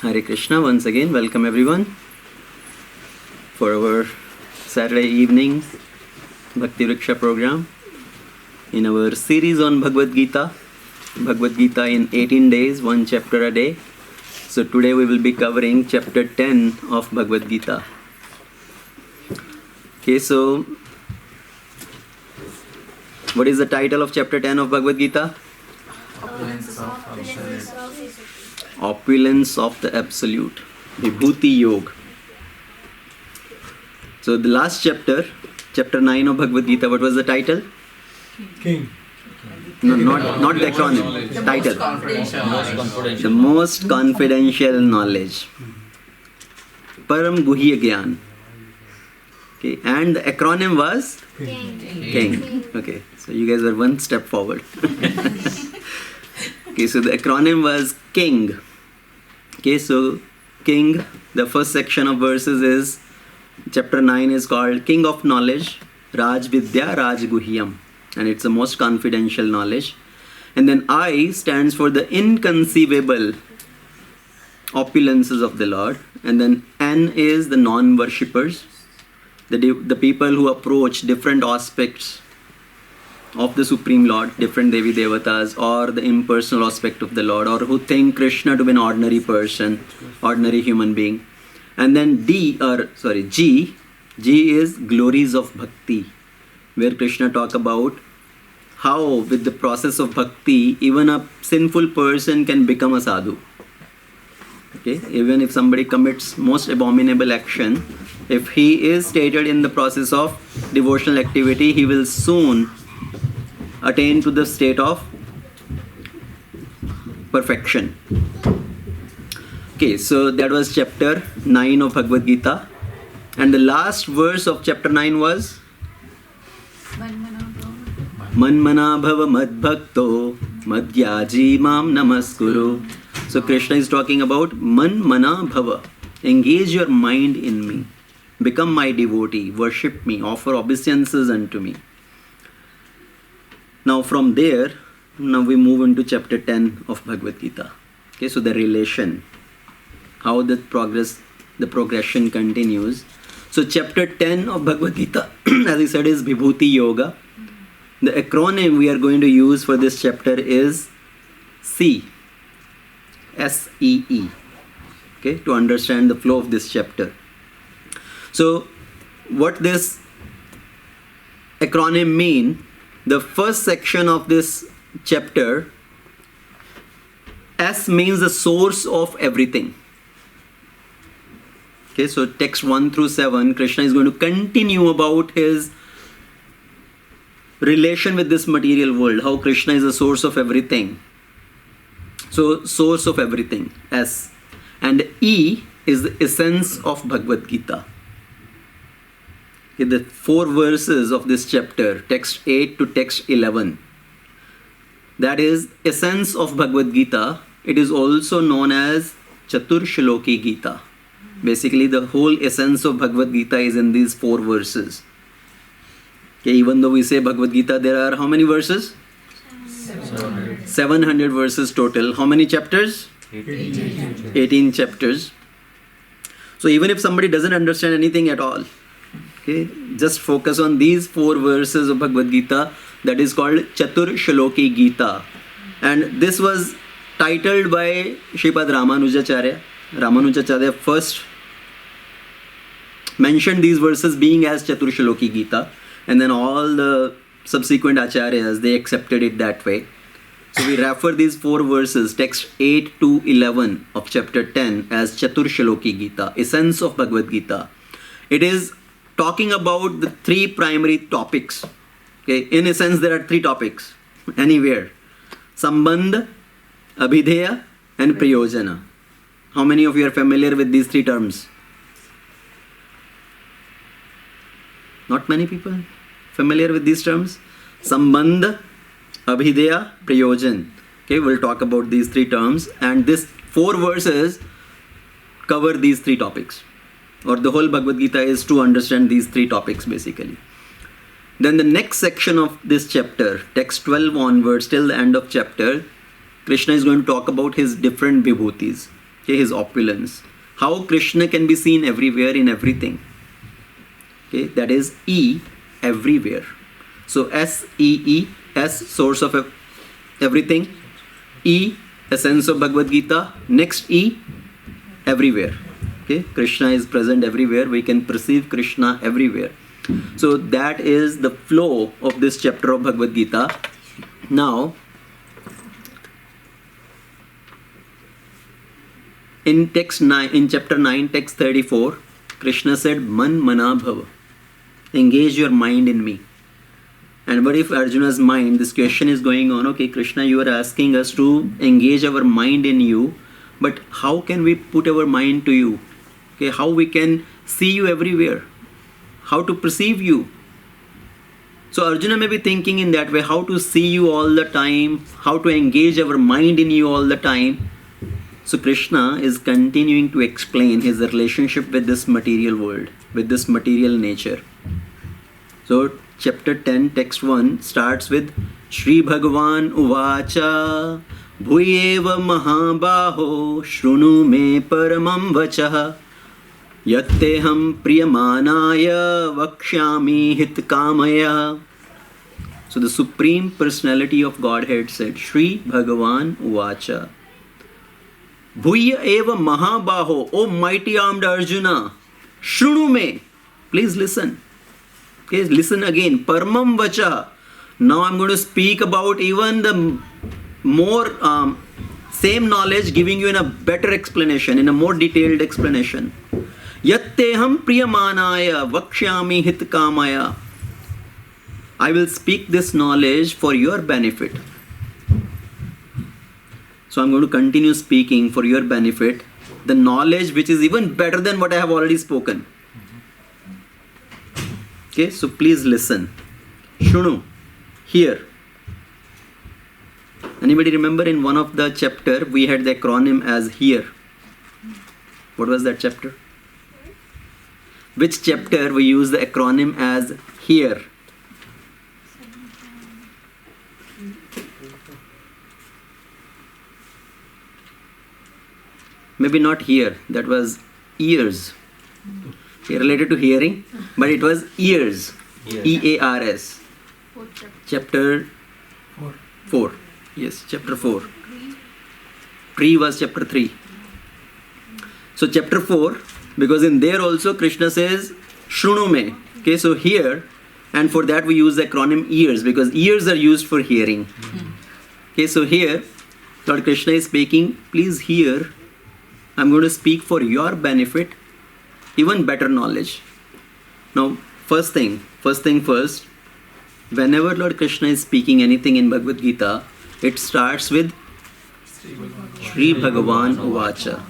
Hare Krishna, once again, welcome everyone for our Saturday evening Bhakti Vriksha program in our series on Bhagavad Gita. Bhagavad Gita in 18 days, one chapter a day. So today we will be covering chapter 10 of Bhagavad Gita. Okay, so what is the title of chapter 10 of Bhagavad Gita? Opulence of the Absolute. Vibhuti Yoga. So the last chapter, chapter 9 of Bhagavad Gita, what was the title? King. No, not the acronym. The title. The most confidential knowledge. Param Guhya Gyan. Okay, and the acronym was? King. Okay, so you guys are one step forward. Okay, so the acronym was King. Okay, so King, the first section of verses is, chapter 9 is called King of Knowledge, Raj Vidya Raj Guhyam. And it's the most confidential knowledge. And then I stands for the inconceivable opulences of the Lord. And then N is the non-worshippers, the people who approach different aspects of the Supreme Lord, different Devi Devatas, or the impersonal aspect of the Lord, or who think Krishna to be an ordinary person, ordinary human being. And then G is glories of bhakti, where Krishna talk about how with the process of bhakti, even a sinful person can become a sadhu. Okay, even if somebody commits most abominable action, if he is stated in the process of devotional activity, he will soon attain to the state of perfection. Okay, so that was chapter 9 of Bhagavad Gita. And the last verse of chapter 9 was Manmana bhava madbhakto madhyaji mam namaskuru. So Krishna is talking about Manmana bhava. Engage your mind in me. Become my devotee. Worship me. Offer obeisances unto me. Now from there, now we move into chapter 10 of Bhagavad Gita. Okay, so the relation, how the progression continues. So chapter 10 of Bhagavad Gita, as I said, is Vibhuti Yoga. The acronym we are going to use for this chapter is SEE. S-E-E. Okay, to understand the flow of this chapter. So what this acronym mean? The first section of this chapter, S means the source of everything. Okay, so text 1 through 7, Krishna is going to continue about his relation with this material world, how Krishna is the source of everything. So, source of everything, S. And E is the essence of Bhagavad Gita. The 4 verses of this chapter, text 8 to text 11, that is essence of Bhagavad Gita. It is also known as ChaturShloki Gita. Basically, the whole essence of Bhagavad Gita is in these 4 verses. Okay, even though we say Bhagavad Gita, there are how many verses? 700 verses total. How many chapters? 18 chapters. So even if somebody doesn't understand anything at all, okay, just focus on these 4 verses of Bhagavad Gita. That is called ChaturShloki Gita. And this was titled by Sripad Ramanujacharya. Ramanujacharya first mentioned these verses being as ChaturShloki Gita. And then all the subsequent acharyas, they accepted it that way. So we refer these 4 verses, text 8 to 11 of chapter 10 as ChaturShloki Gita, essence of Bhagavad Gita. It is talking about the 3 primary topics. Okay, in a sense, there are 3 topics anywhere: Sambandha, Abhideya, and Priyojana. How many of you are familiar with these 3 terms? Not many people familiar with these terms. Sambandha, Abhideya, Prayojan. Okay, we'll talk about these 3 terms, and these 4 verses cover these 3 topics. Or the whole Bhagavad Gita is to understand these 3 topics basically. Then the next section of this chapter, text 12 onwards till the end of chapter, Krishna is going to talk about his different vibhutis. Okay, his opulence. How Krishna can be seen everywhere in everything. Okay, that is E, everywhere. So S-E-E, S, source of everything. E, essence of Bhagavad Gita. Next E, everywhere. Okay, Krishna is present everywhere. We can perceive Krishna everywhere. So that is the flow of this chapter of Bhagavad Gita. Now, in chapter 9, text 34, Krishna said, Man mana bhava. Engage your mind in me. And what if Arjuna's mind, this question is going on, okay, Krishna, you are asking us to engage our mind in you, but how can we put our mind to you? Okay, how we can see you everywhere? How to perceive you? So Arjuna may be thinking in that way, how to see you all the time, how to engage our mind in you all the time. So Krishna is continuing to explain his relationship with this material world, with this material nature. So chapter 10, text 1 starts with Shri Bhagavan Uvacha Bhuyeva Mahabaho Shrunu Me Paramam Vachah Yatteham Priyamanaya Vakshyami Hitkamaya. So the Supreme Personality of Godhead said, Shri Bhagavan Uvacha Bhuya eva Mahabaho, O mighty armed Arjuna, Shrunu Me, please listen. Okay, listen again. Paramam Vacha. Now I'm going to speak about even the more same knowledge, giving you in a better explanation, in a more detailed explanation. Yatteham priyamanaya vakshyami hitkamaya. I will speak this knowledge for your benefit. So I'm going to continue speaking for your benefit, the knowledge which is even better than what I have already spoken. Okay, so please listen. Shunu, hear. Anybody remember in one of the chapter we had the acronym as hear? What was that chapter? Which chapter we use the acronym as hear? Maybe not hear, that was ears. Related to hearing, but it was ears. E-A-R-S. Chapter 4. Yes, chapter 4. Pre was chapter 3. So chapter 4, because in there also Krishna says Shrunu Me. Okay, so here, and for that we use the acronym ears, because ears are used for hearing. Okay, so here Lord Krishna is speaking, please hear. I'm going to speak for your benefit, even better knowledge. Now, first thing first, whenever Lord Krishna is speaking anything in Bhagavad Gita, it starts with Shri Bhagavan Uvacha.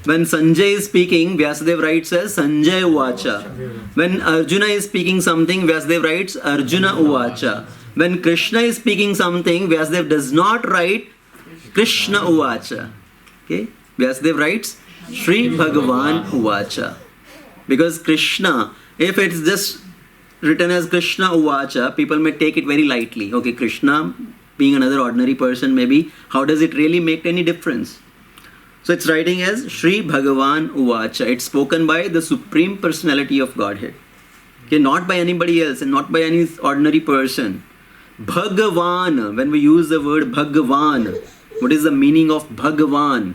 When Sanjay is speaking, Vyasadeva writes as Sanjay Uvacha. When Arjuna is speaking something, Vyasadeva writes Arjuna Uvacha. When Krishna is speaking something, Vyasadeva does not write Krishna Uvacha. Okay? Vyasadeva writes Shri Bhagavan Uvacha. Because Krishna, if it's just written as Krishna Uvacha, people may take it very lightly. Okay, Krishna being another ordinary person, maybe, how does it really make any difference? So it's writing as Shri Bhagavan Uvacha. It's spoken by the Supreme Personality of Godhead. Okay, not by anybody else and not by any ordinary person. Bhagavan, when we use the word Bhagavan, what is the meaning of Bhagavan?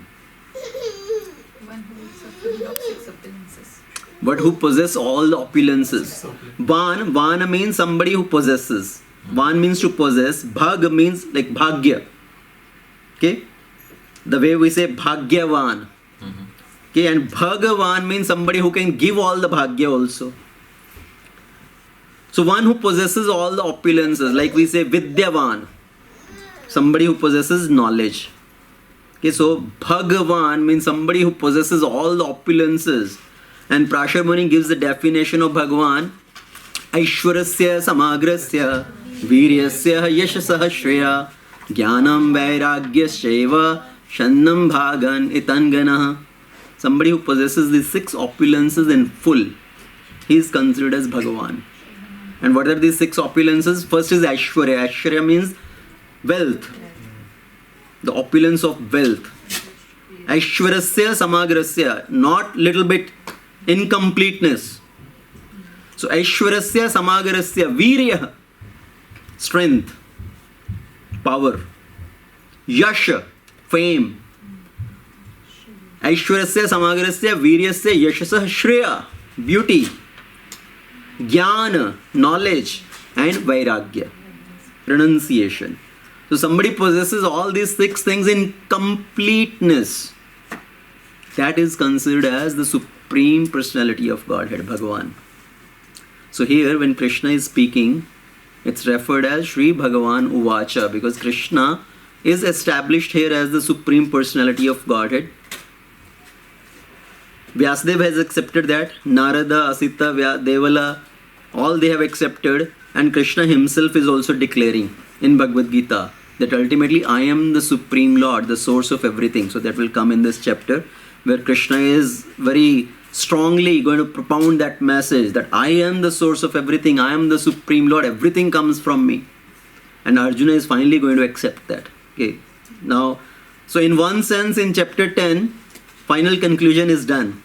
But who possess all the opulences. Vana means somebody who possesses. Van means to possess. Bhag means like Bhagya. Okay? The way we say Bhagyavan. Okay, and Bhagavan means somebody who can give all the Bhagya also. So one who possesses all the opulences, like we say Vidyavan, somebody who possesses knowledge. Okay, so Bhagavan means somebody who possesses all the opulences. And Prashar Muni gives the definition of Bhagavan: Aishwarasya samagrasya viryasya yashasah shreya jnanam vairagyasya shannam bhagan itangana. Somebody who possesses these 6 opulences in full, he is considered as Bhagavan. And what are these 6 opulences? First is Aishwarya. Aishwarya means wealth, the opulence of wealth. Aishwarasya samagrasya, not little bit, incompleteness. So Aishwarasya samagrasya, virya, strength, power. Yasha, fame. Aishwarasya samagrasya, viryasya, yashasah, shreya, beauty. Jnana, knowledge. And vairagya, renunciation. So somebody possesses all these 6 things in completeness. That is considered as the Supreme Personality of Godhead, Bhagavan. So here when Krishna is speaking, it's referred as Sri Bhagavan Uvacha, because Krishna is established here as the Supreme Personality of Godhead. Vyasadeva has accepted that. Narada, Asita, Devala, all they have accepted. And Krishna himself is also declaring in Bhagavad Gita that ultimately I am the Supreme Lord, the source of everything. So that will come in this chapter, where Krishna is very strongly going to propound that message that I am the source of everything, I am the Supreme Lord, everything comes from me. And Arjuna is finally going to accept that. Okay. Now, so in one sense, in chapter 10, final conclusion is done.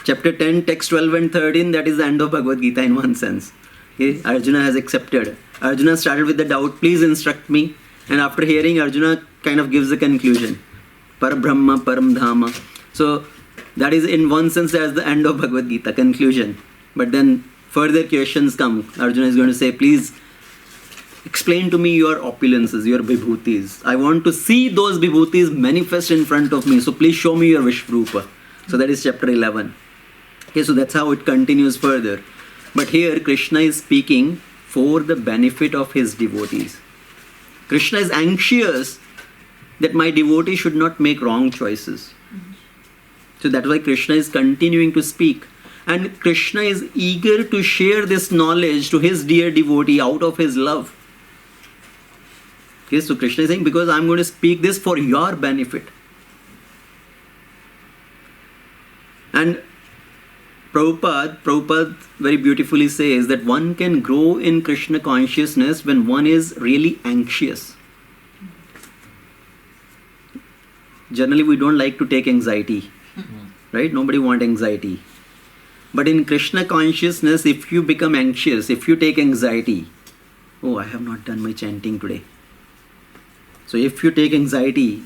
Chapter 10, text 12 and 13, that is the end of Bhagavad Gita in one sense. Okay. Arjuna has accepted. Arjuna started with the doubt, please instruct me. And after hearing, Arjuna kind of gives the conclusion. Parabrahma, Paramdhama. So that is in one sense as the end of Bhagavad Gita, conclusion. But then further questions come. Arjuna is going to say, please explain to me your opulences, your Vibhutis. I want to see those Vibhutis manifest in front of me. So please show me your Vishvarupa. So that is chapter 11. Okay, so that's how it continues further. But here Krishna is speaking for the benefit of his devotees. Krishna is anxious that my devotee should not make wrong choices. So that's why Krishna is continuing to speak. And Krishna is eager to share this knowledge to his dear devotee out of his love. Okay, so Krishna is saying, because I'm going to speak this for your benefit. And Prabhupada very beautifully says that one can grow in Krishna consciousness when one is really anxious. Generally, we don't like to take anxiety, right? Nobody wants anxiety. But in Krishna consciousness, if you become anxious, if you take anxiety, oh, I have not done my chanting today. So if you take anxiety,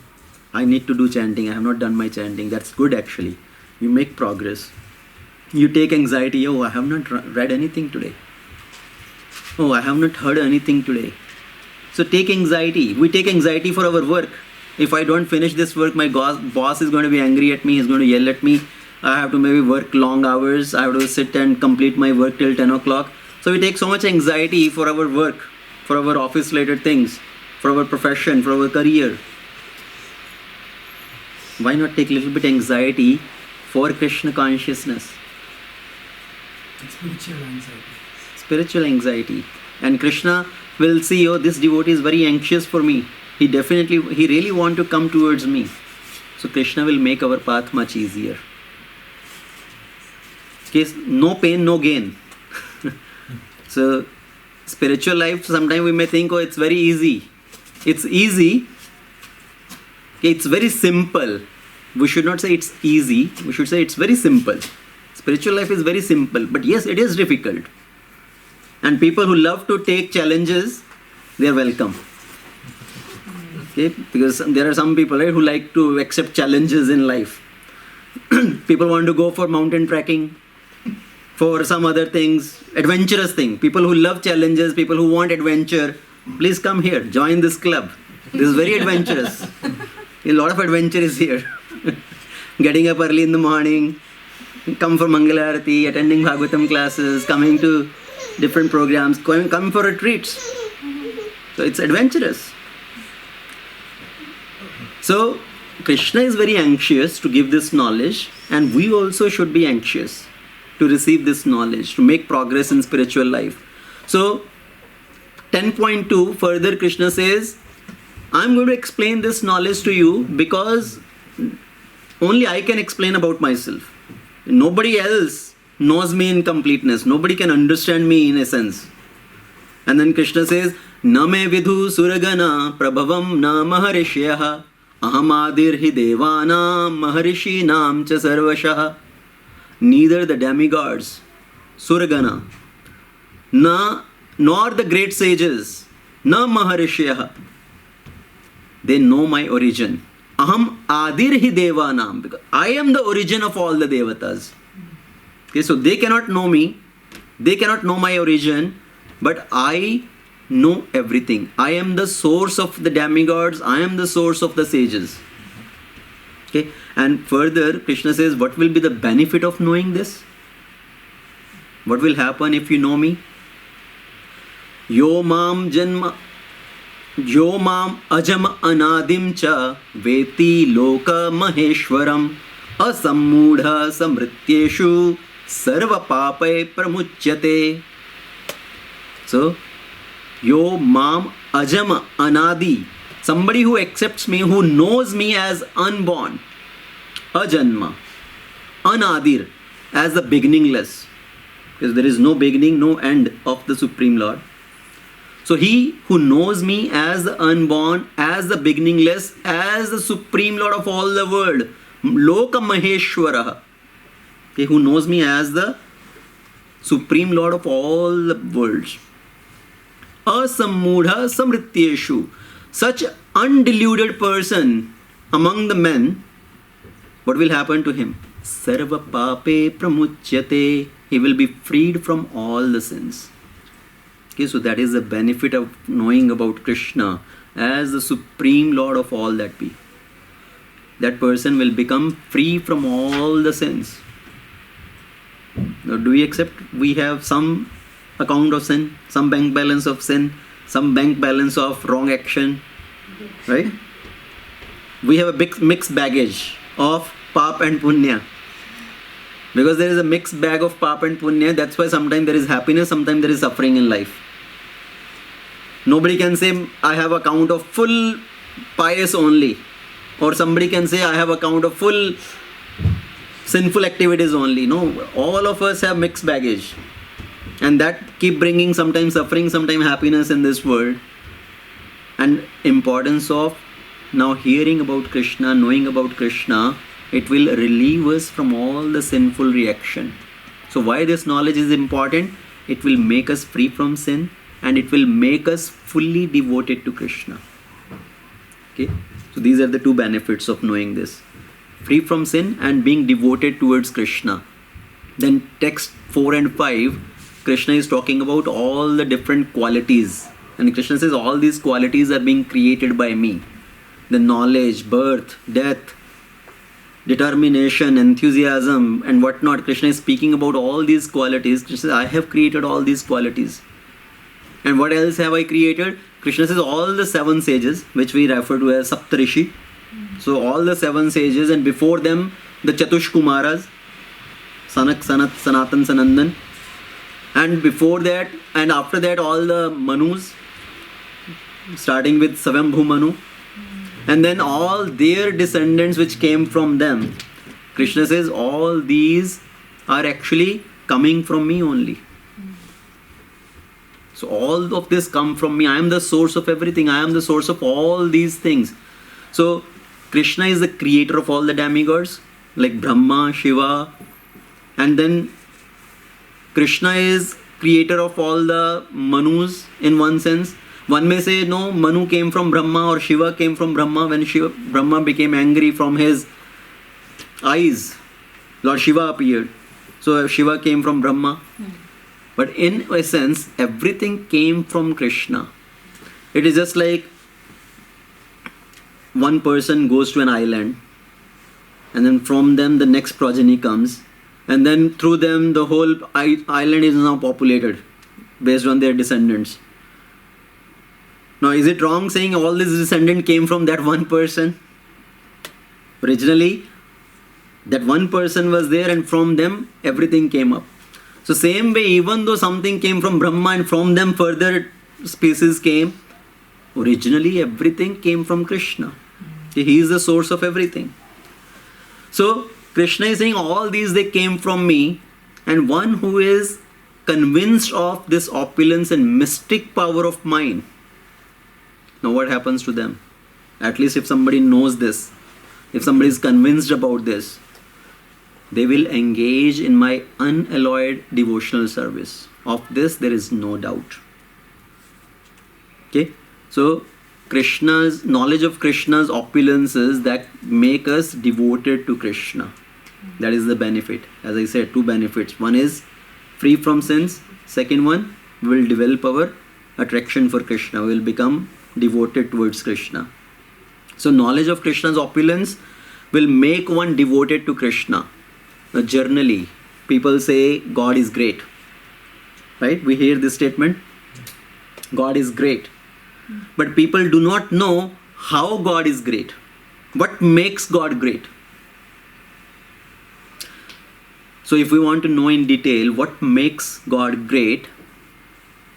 I need to do chanting, I have not done my chanting, that's good actually. You make progress. You take anxiety, oh, I have not read anything today. Oh, I have not heard anything today. So take anxiety. We take anxiety for our work. If I don't finish this work, my boss is going to be angry at me, he's going to yell at me. I have to maybe work long hours. I have to sit and complete my work till 10 o'clock. So we take so much anxiety for our work, for our office related things, for our profession, for our career. Why not take a little bit anxiety for Krishna consciousness? Spiritual anxiety. Spiritual anxiety. And Krishna will see, oh, this devotee is very anxious for me. He really want to come towards me. So Krishna will make our path much easier. Okay, no pain, no gain. So spiritual life, sometimes we may think, oh, it's very easy. It's easy. Okay, it's very simple. We should not say it's easy. We should say it's very simple. Spiritual life is very simple. But yes, it is difficult. And people who love to take challenges, they are welcome. Okay, because there are some people, right, who like to accept challenges in life. People want to go for mountain trekking, for some other things, adventurous thing. People who love challenges, people who want adventure, please come here, join this club. This is very adventurous. A lot of adventure is here. Getting up early in the morning, come for Mangalarati, attending Bhagavatam classes, coming to different programs, come for retreats. So it's adventurous. So Krishna is very anxious to give this knowledge, and we also should be anxious to receive this knowledge, to make progress in spiritual life. So 10.2 further Krishna says, I'm going to explain this knowledge to you because only I can explain about myself. Nobody else knows me in completeness. Nobody can understand me in essence. And then Krishna says, Na me vidhu suragana prabhavam na maharishyah Ahamadir hi devanam maharishinam cha sarvashah. Neither the demigods, Surgana, nor the great sages, na maharishyaha, they know my origin. Aham adir hi devanam, because I am the origin of all the devatas. Okay, so they cannot know me, they cannot know my origin, but I know everything. I am the source of the demigods, I am the source of the sages. Okay, and further Krishna says, what will be the benefit of knowing this? What will happen if you know me? Yo mam ajam anadim cha veti loka maheshwaram asammudha samrityeshu sarva papai pramuchyate. So, yo mam ajam anadi, somebody who accepts me, who knows me as unborn, ajanma, anadir, as the beginningless, because there is no beginning, no end of the Supreme Lord. So he who knows me as the unborn, as the beginningless, as the Supreme Lord of all the world, Loka Maheshwara, okay, who knows me as the Supreme Lord of all the worlds. Asammudha samrityeshu, such undeluded person among the men, what will happen to him? Sarva pape pramuchyate, he will be freed from all the sins. Okay, so that is the benefit of knowing about Krishna as the Supreme Lord of all that be. That person will become free from all the sins. Now, do we accept we have some account of sin, some bank balance of sin, some bank balance of wrong action, right? We have a big mixed baggage of pap and punya. Because there is a mixed bag of pap and punya, that's why sometimes there is happiness, sometimes there is suffering in life. Nobody can say, I have account of full pious only. Or somebody can say, I have account of full sinful activities only. No, all of us have mixed baggage. And that keep bringing sometimes suffering, sometimes happiness in this world. And importance of now hearing about Krishna, knowing about Krishna, it will relieve us from all the sinful reaction. So why this knowledge is important? It will make us free from sin and it will make us fully devoted to Krishna. Okay, so these are the two benefits of knowing this. Free from sin and being devoted towards Krishna. Then text 4 and 5, Krishna is talking about all the different qualities. And Krishna says all these qualities are being created by me. The knowledge, birth, death, determination, enthusiasm and whatnot. Krishna is speaking about all these qualities. Krishna says, I have created all these qualities. And what else have I created? Krishna says all the 7 sages, which we refer to as Saptarishi. So all the 7 sages and before them the Chatushkumaras, Sanak, Sanat, Sanatan, Sanandan. And before that and after that all the Manus, starting with Savambhu Manu. And then all their descendants which came from them. Krishna says all these are actually coming from me only. So all of this come from me. I am the source of everything. I am the source of all these things. So Krishna is the creator of all the demigods like Brahma, Shiva. And then Krishna is creator of all the Manus in one sense. One may say, no, Manu came from Brahma or Shiva came from Brahma. When Brahma became angry from his eyes, Lord Shiva appeared. So Shiva came from Brahma. But in essence, everything came from Krishna. It is just like one person goes to an island and then from them the next progeny comes and then through them the whole island is now populated based on their descendants. Now, is it wrong saying all these descendants came from that one person? Originally, that one person was there and from them everything came up. So same way, even though something came from Brahma and from them further species came, originally everything came from Krishna. He is the source of everything. So Krishna is saying all these they came from me, and one who is convinced of this opulence and mystic power of mine, now what happens to them? at least if somebody knows this, if somebody is convinced about this, they will engage in my unalloyed devotional service. Of this there is no doubt. Okay, so Krishna's knowledge of Krishna's opulences that make us devoted to Krishna. That is the benefit. As I said, two benefits. One is free from sins. Second one, we will develop our attraction for Krishna. We will become devoted towards Krishna. So knowledge of Krishna's opulence will make one devoted to Krishna. Now, generally, people say God is great. Right? We hear this statement. God is great. But people do not know how God is great. What makes God great? So if we want to know in detail what makes God great,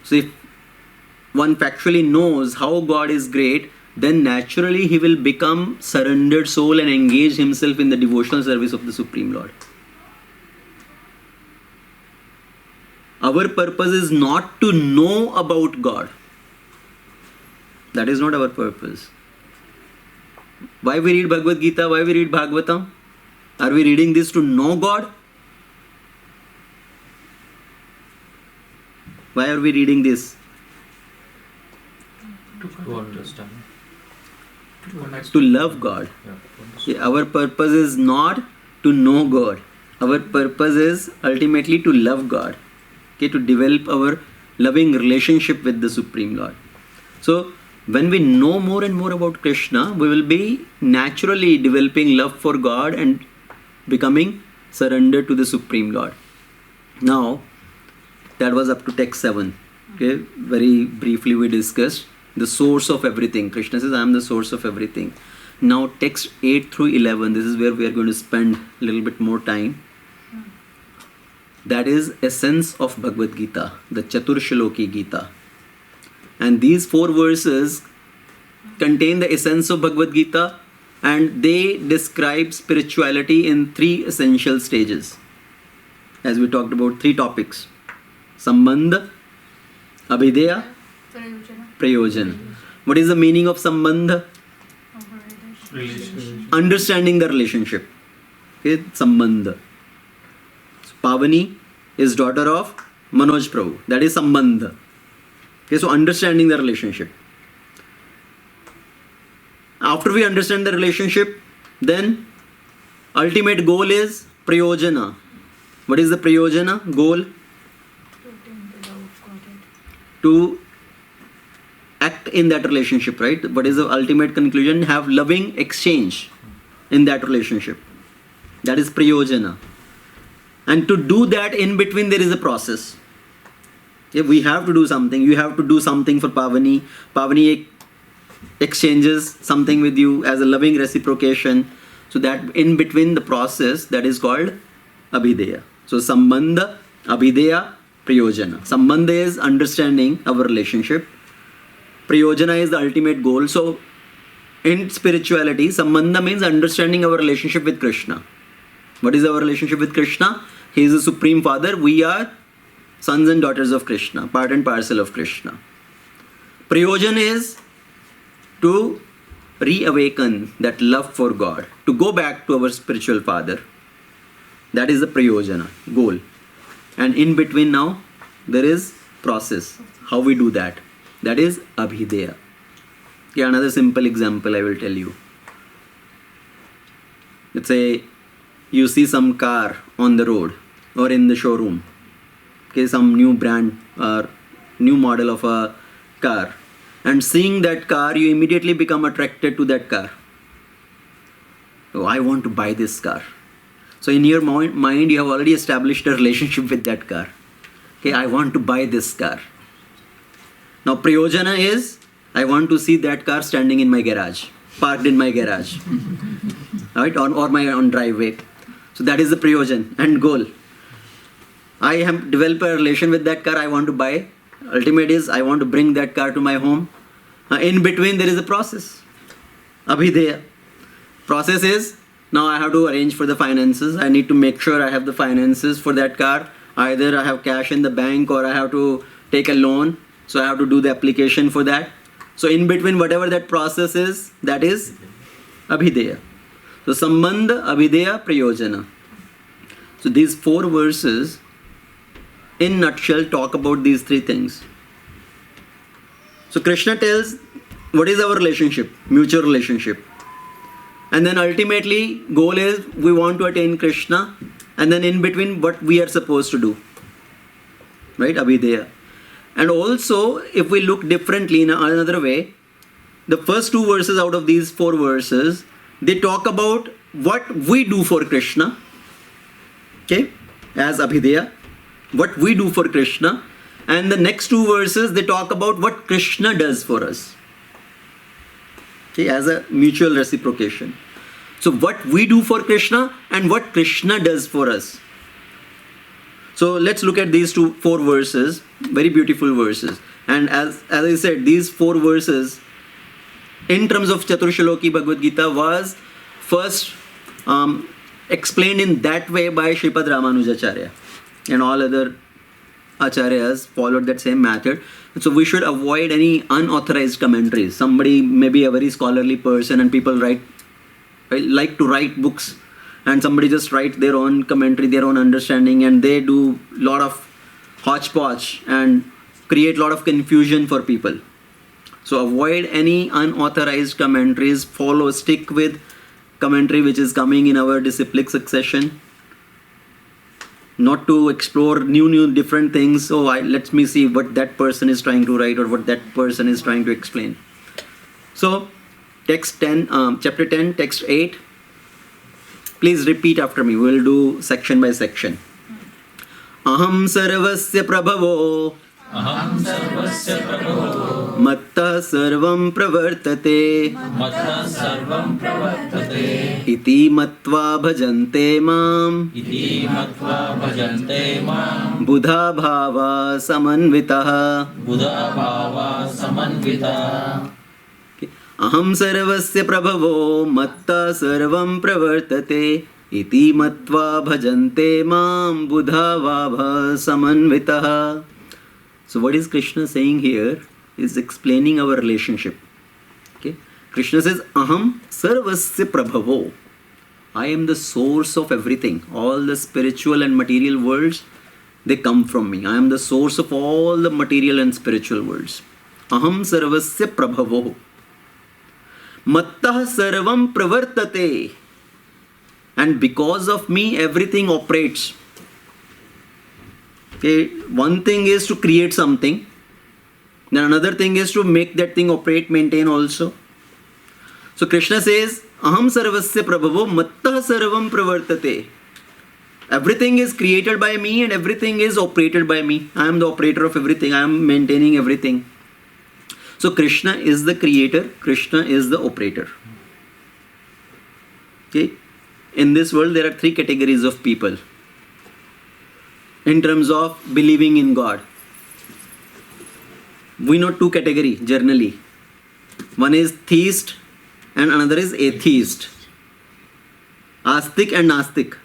so if one factually knows how God is great, then naturally he will become surrendered soul and engage himself in the devotional service of the Supreme Lord. Our purpose is not to know about God. That is not our purpose. Why we read Bhagavad Gita? Why we read Bhagavatam? Are we reading this to know God? Why are we reading this? To understand. To love God. Yeah, our purpose is not to know God. Our purpose is ultimately to love God. Okay, to develop our loving relationship with the Supreme Lord. So, when we know more and more about Krishna, we will be naturally developing love for God and becoming surrendered to the Supreme Lord. Now, that was up to text 7. Okay, very briefly we discussed the source of everything. Krishna says, I am the source of everything. Now, text 8 through 11, this is where we are going to spend a little bit more time. That is essence of Bhagavad Gita, the ChaturShloki Gita. And these 4 verses contain the essence of Bhagavad Gita, and they describe spirituality in 3 essential stages. As we talked about 3 topics. Sambandha, Abhideya, Prayojana. What is the meaning of Sambandha? Relationship. Understanding the relationship. Okay, Sambandha. Pavani is daughter of Manoj Prabhu. That is Sambandha. Okay, so understanding the relationship. After we understand the relationship, then ultimate goal is Prayojana. What is the Prayojana? Goal? To act in that relationship, right? What is the ultimate conclusion? Have loving exchange in that relationship. That is Prayojana. And to do that, in between there is a process. If we have to do something, you have to do something for Pavani. Pavani exchanges something with you as a loving reciprocation. So that in between the process, that is called Abhideya. So Sambandha, Abhideya, Prayojana. Sambandha is understanding our relationship. Prayojana is the ultimate goal. So in spirituality, Sambandha means understanding our relationship with Krishna. What is our relationship with Krishna? He is the Supreme Father. We are sons and daughters of Krishna, part and parcel of Krishna. Prayojana is to reawaken that love for God, to go back to our spiritual father. That is the Prayojana, goal. And in between now, there is process. How we do that? That is Abhideya. Okay, another simple example I will tell you. Let's say you see some car on the road or in the showroom. Okay, some new brand or new model of a car. And seeing that car, you immediately become attracted to that car. Oh, I want to buy this car. So in your mind, you have already established a relationship with that car. Okay, I want to buy this car. Now Prayojana is, I want to see that car standing in my garage, parked in my garage, right, or my own driveway. So that is the Prayojana and goal. I have developed a relation with that car I want to buy. Ultimate is, I want to bring that car to my home. In between there is a process. Abhideya. Process is, now I have to arrange for the finances. I need to make sure I have the finances for that car. Either I have cash in the bank or I have to take a loan. So I have to do the application for that. So in between whatever that process is, that is Abhideya. So Sambandha, Abhideya, Prayojana. So these 4 verses in nutshell talk about these 3 things. So Krishna tells what is our relationship, mutual relationship. And then ultimately goal is we want to attain Krishna, and then in between what we are supposed to do. Right, Abhideya. And also if we look differently in another way, the first 2 verses out of these 4 verses, they talk about what we do for Krishna. Okay, as Abhideya, what we do for Krishna. And the next 2 verses, they talk about what Krishna does for us. Okay, as a mutual reciprocation. So what we do for Krishna and what Krishna does for us. So let's look at these 4 verses, very beautiful verses. And as I said, these 4 verses, in terms of ChaturShloki Bhagavad Gita, was first explained in that way by Sripad Ramanujacharya, and all other acharyas followed that same method. So we should avoid any unauthorized commentaries. Somebody may be a very scholarly person, and people like to write books, and somebody just write their own commentary, their own understanding, and they do a lot of hodgepodge and create a lot of confusion for people. So avoid any unauthorized commentaries. Stick with commentary which is coming in our disciplic succession. Not to explore new different things. So let me see what that person is trying to write or what that person is trying to explain. So text 10, chapter 10, text 8. Please repeat after me. We will do section by section. Aham sarvasya prabhavo. Aham sarvasya prabho. Matta sarvam pravartate. Matta sarvam pravartate. Iti matva bhajante mam. Iti matva bhajante mam. Buddha bhava samanvitaha. Buddha bhava samanvitaha. Aham sarvasya prabhavo matta sarvam pravartate iti matva bhajante mam buddha bhava samanvitaha. So what is Krishna saying here is explaining our relationship. Okay, Krishna says Aham sarvasya prabhavo. I am the source of everything. All the spiritual and material worlds, they come from me. I am the source of all the material and spiritual worlds. Aham sarvasya prabhavo. Mattah sarvam pravartate. And because of me, everything operates. Okay, one thing is to create something. Then another thing is to make that thing operate, maintain also. So Krishna says, Aham sarvasya prabhavo mattah sarvam pravartate. Everything is created by me and everything is operated by me. I am the operator of everything. I am maintaining everything. So Krishna is the creator, Krishna is the operator. Okay? In this world there are 3 categories of people in terms of believing in God. We know 2 categories generally. One is theist and another is atheist. Astik and Nastik.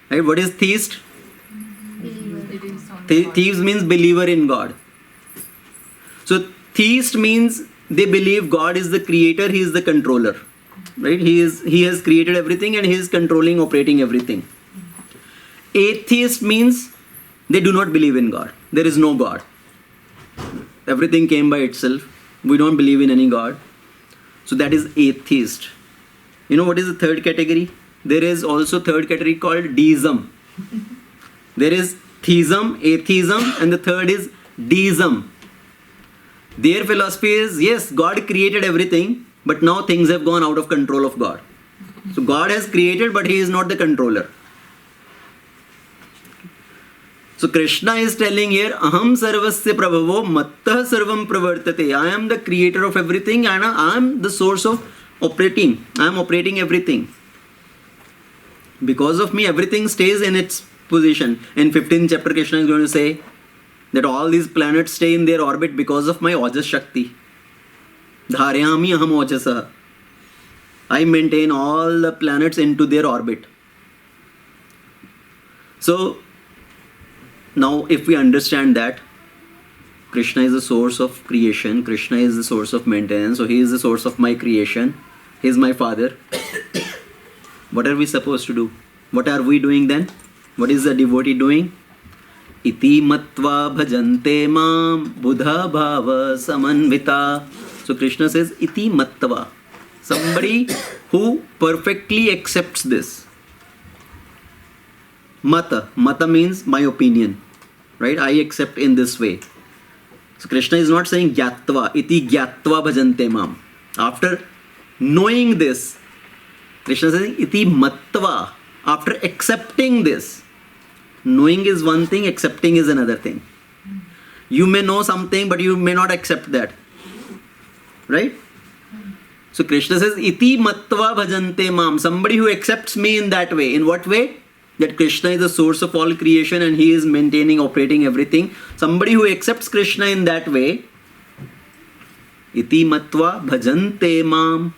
Right? What is theist? Thieves means believer in God. So theist means they believe God is the creator, He is the controller. Right? He has created everything and He is controlling, operating everything. Atheist means they do not believe in God. There is no God. Everything came by itself. We don't believe in any God. So that is atheist. You know what is the third category? There is also third category called deism. There is theism, atheism, and the third is deism. Their philosophy is, yes, God created everything, but now things have gone out of control of God. So God has created, but He is not the controller. So Krishna is telling here, Aham sarvasya prabhavo mattah sarvam pravartate. I am the creator of everything and I am the source of operating. I am operating everything. Because of me, everything stays in its position. In 15th chapter, Krishna is going to say that all these planets stay in their orbit because of my Ojas Shakti. Dharyami aham Ojasaha. I maintain all the planets into their orbit. So, now if we understand that, Krishna is the source of creation, Krishna is the source of maintenance, so he is the source of my creation, he is my father. What are we supposed to do? What are we doing then? What is the devotee doing? Iti matva bhajante mam buddha bhava samanvita. So Krishna says, iti matva. Somebody who perfectly accepts this. Mata. Mata means my opinion. Right? I accept in this way. So Krishna is not saying gyatva. Iti gyatva bhajante mam. After knowing this, Krishna is saying iti matva. After accepting this. Knowing is one thing, accepting is another thing. You may know something, but you may not accept that. Right? So Krishna says, iti matva bhajante mam. Somebody who accepts me in that way. In what way? That Krishna is the source of all creation and he is maintaining, operating everything. Somebody who accepts Krishna in that way, iti matva bhajante mam.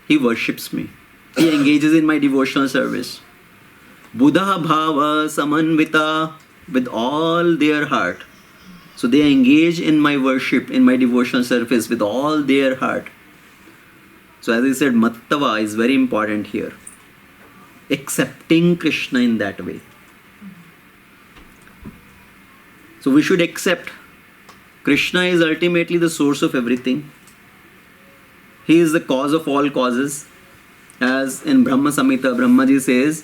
He worships me. He engages in my devotional service. Buddha bhava samanvita, with all their heart. So they engage in my worship, in my devotional service with all their heart. So as I said, mattava is very important here. Accepting Krishna in that way. So we should accept Krishna is ultimately the source of everything. He is the cause of all causes. As in Brahma Samhita, Brahmaji says,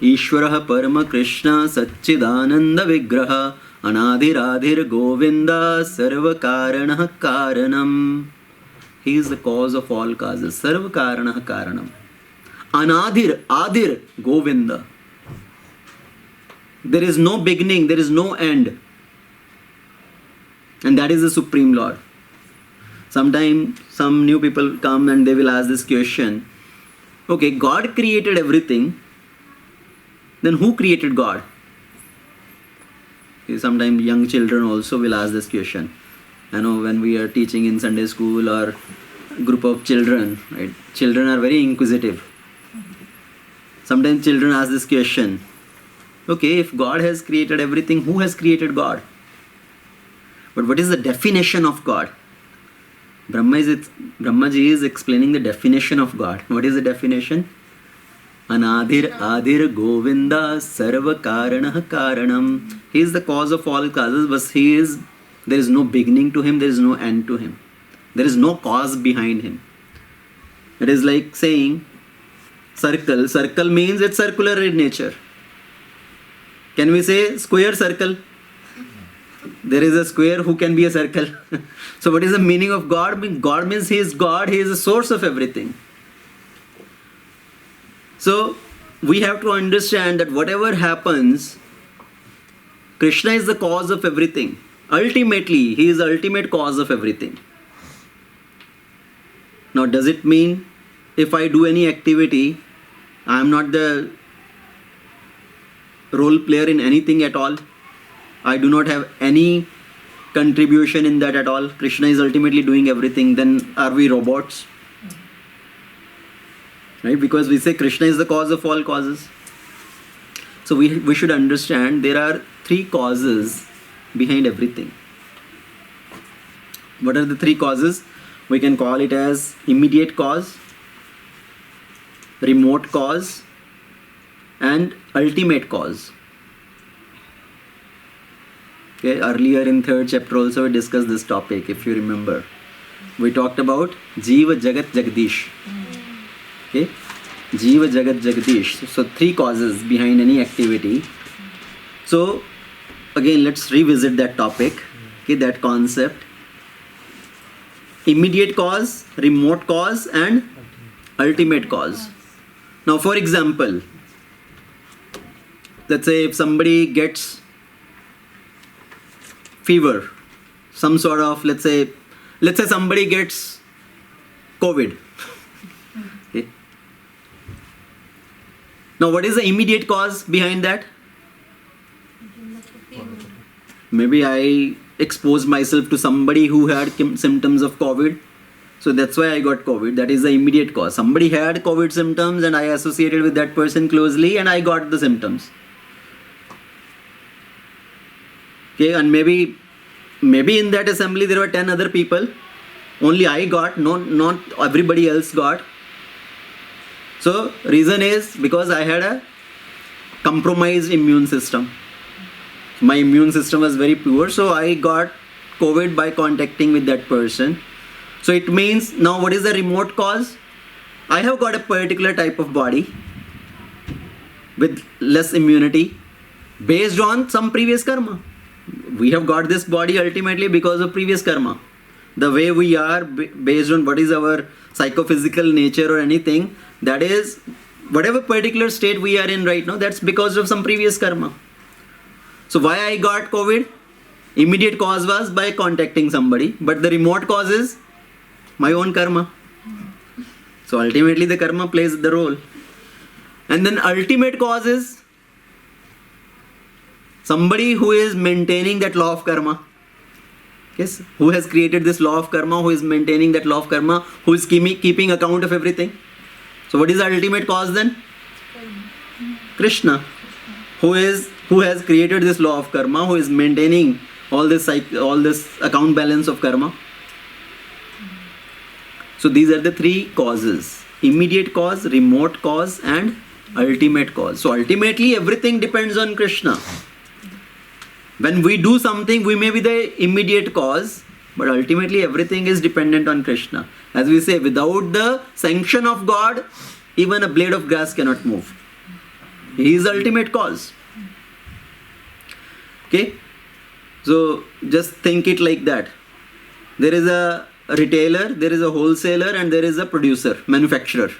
Ishvaraha Parama Krishna Satchidananda Vigraha Anadhiradhir Govinda Sarva Karanaha Karanam. He is the cause of all causes. Sarva Karanaha Karanam. Anadhir, Adhir, Govinda. There is no beginning, there is no end. And that is the Supreme Lord. Sometimes some new people come and they will ask this question. Okay, God created everything. Then who created God? Sometimes young children also will ask this question. I know when we are teaching in Sunday school or group of children, right? Children are very inquisitive. Sometimes children ask this question. Okay, if God has created everything, who has created God? But what is the definition of God? Brahmaji is explaining the definition of God. What is the definition? Anadhir Adhir Govinda Sarva Karanaha Karanam. He is the cause of all causes, but there is no beginning to him, there is no end to him. There is no cause behind him. It is like saying circle. Circle means it's circular in nature. Can we say square circle? There is a square, who can be a circle? So what is the meaning of God? God means he is God, he is the source of everything. So we have to understand that whatever happens, Krishna is the cause of everything. Ultimately, he is the ultimate cause of everything. Now does it mean if I do any activity, I am not the role player in anything at all? I do not have any contribution in that at all. Krishna is ultimately doing everything. Then are we robots? Right? Because we say Krishna is the cause of all causes. So we should understand there are three causes behind everything. What are the three causes? We can call it as immediate cause, remote cause, and ultimate cause. Okay, earlier in third chapter also we discussed this topic, if you remember. We talked about Jiva Jagat Jagdish. Okay, Jiva Jagat Jagdish. So three causes behind any activity. So again, let's revisit that topic, okay, that concept. Immediate cause, remote cause, and ultimate cause. Now for example, let's say if somebody gets fever, some sort of, let's say somebody gets COVID. Okay. Now what is the immediate cause behind that? Maybe I exposed myself to somebody who had symptoms of COVID. So that's why I got COVID. That is the immediate cause. Somebody had COVID symptoms and I associated with that person closely and I got the symptoms. Okay, and maybe maybe in that assembly there were 10 other people. Only I got, not everybody else got. So reason is because I had a compromised immune system. My immune system was very poor, so I got COVID by contacting with that person. So it means now what is the remote cause? I have got a particular type of body with less immunity based on some previous karma. We have got this body ultimately because of previous karma. The way we are based on what is our psychophysical nature or anything, that is whatever particular state we are in right now, that's because of some previous karma. So why I got COVID? Immediate cause was by contacting somebody, but the remote cause is my own karma. So ultimately the karma plays the role. And then ultimate cause is somebody who is maintaining that law of karma. Yes, who has created this law of karma, who is maintaining that law of karma, who is keeping account of everything. So what is the ultimate cause then? Krishna, who has created this law of karma, who is maintaining all this account balance of karma. So these are the three causes: immediate cause, remote cause, and ultimate cause. So ultimately everything depends on Krishna. When we do something, we may be the immediate cause, but ultimately everything is dependent on Krishna. As we say, without the sanction of God, even a blade of grass cannot move. He is the ultimate cause. Okay? So just think it like that. There is a retailer, there is a wholesaler, and there is a producer, manufacturer.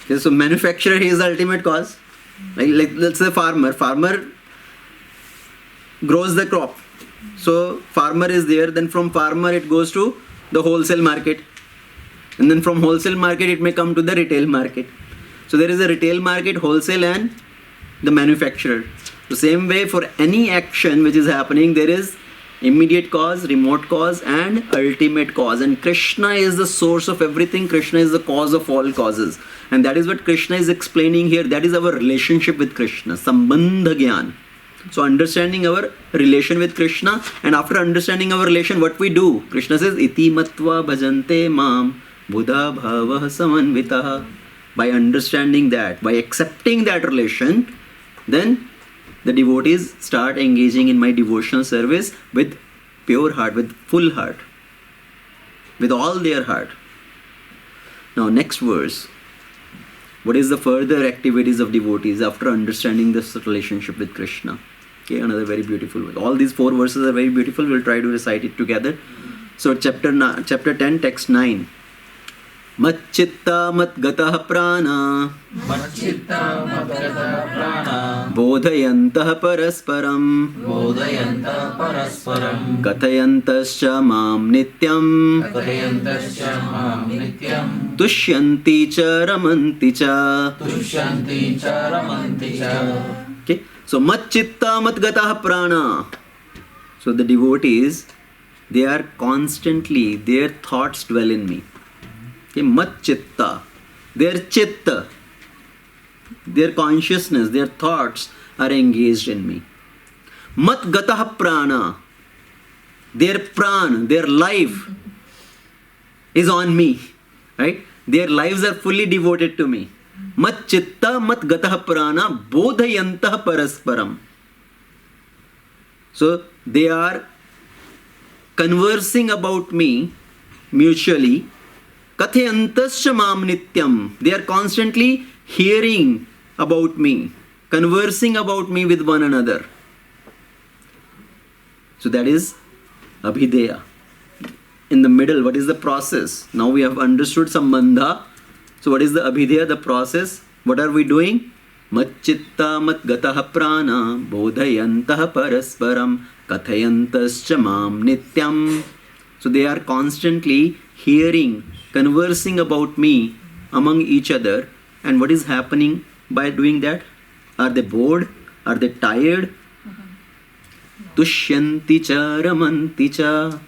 Okay, so manufacturer, he is the ultimate cause. Like let's say farmer grows the crop. So farmer is there, then from farmer it goes to the wholesale market. And then from wholesale market it may come to the retail market. So there is a retail market, wholesale, and the manufacturer. The same way for any action which is happening, there is immediate cause, remote cause, and ultimate cause. And Krishna is the source of everything. Krishna is the cause of all causes. And that is what Krishna is explaining here. That is our relationship with Krishna. Sambandha Gyan. So understanding our relation with Krishna, and after understanding our relation, what we do? Krishna says, Iti matva bhajante mam buddha bhavah samanvitaha. By understanding that, by accepting that relation, then the devotees start engaging in my devotional service with pure heart, with full heart, with all their heart. Now next verse. What is the further activities of devotees after understanding this relationship with Krishna? Okay, another very beautiful one. All these 4 verses are very beautiful. We'll try to recite it together. So chapter 10, text 9. Matchitta matgatah prana bodhayantah parasparam kathayantascha mam nityam tushyanti cha ramanti cha. Okay, so matchitta matgatah prana. So the devotees, they are constantly, their thoughts dwell in me. Okay, mat chitta, their chitta, their consciousness, their thoughts are engaged in me. Mat gatah prana, their pran, their life is on me, right? Their lives are fully devoted to me. Mat chitta mat gatah prana bodhayantah parasparam. So they are conversing about me mutually. Kathayantascha mam nityam. They are constantly hearing about me, conversing about me with one another. So that is abhideya. In the middle, what is the process? Now we have understood sambandha. So what is the abhideya, the process? What are we doing? Matchitta matgatah prana bodhayantah parasparam kathayantascha mam nityam. So they are constantly hearing, conversing about me among each other. And what is happening by doing that? Are they bored? Are they tired? Tushyanti cha ramanti cha.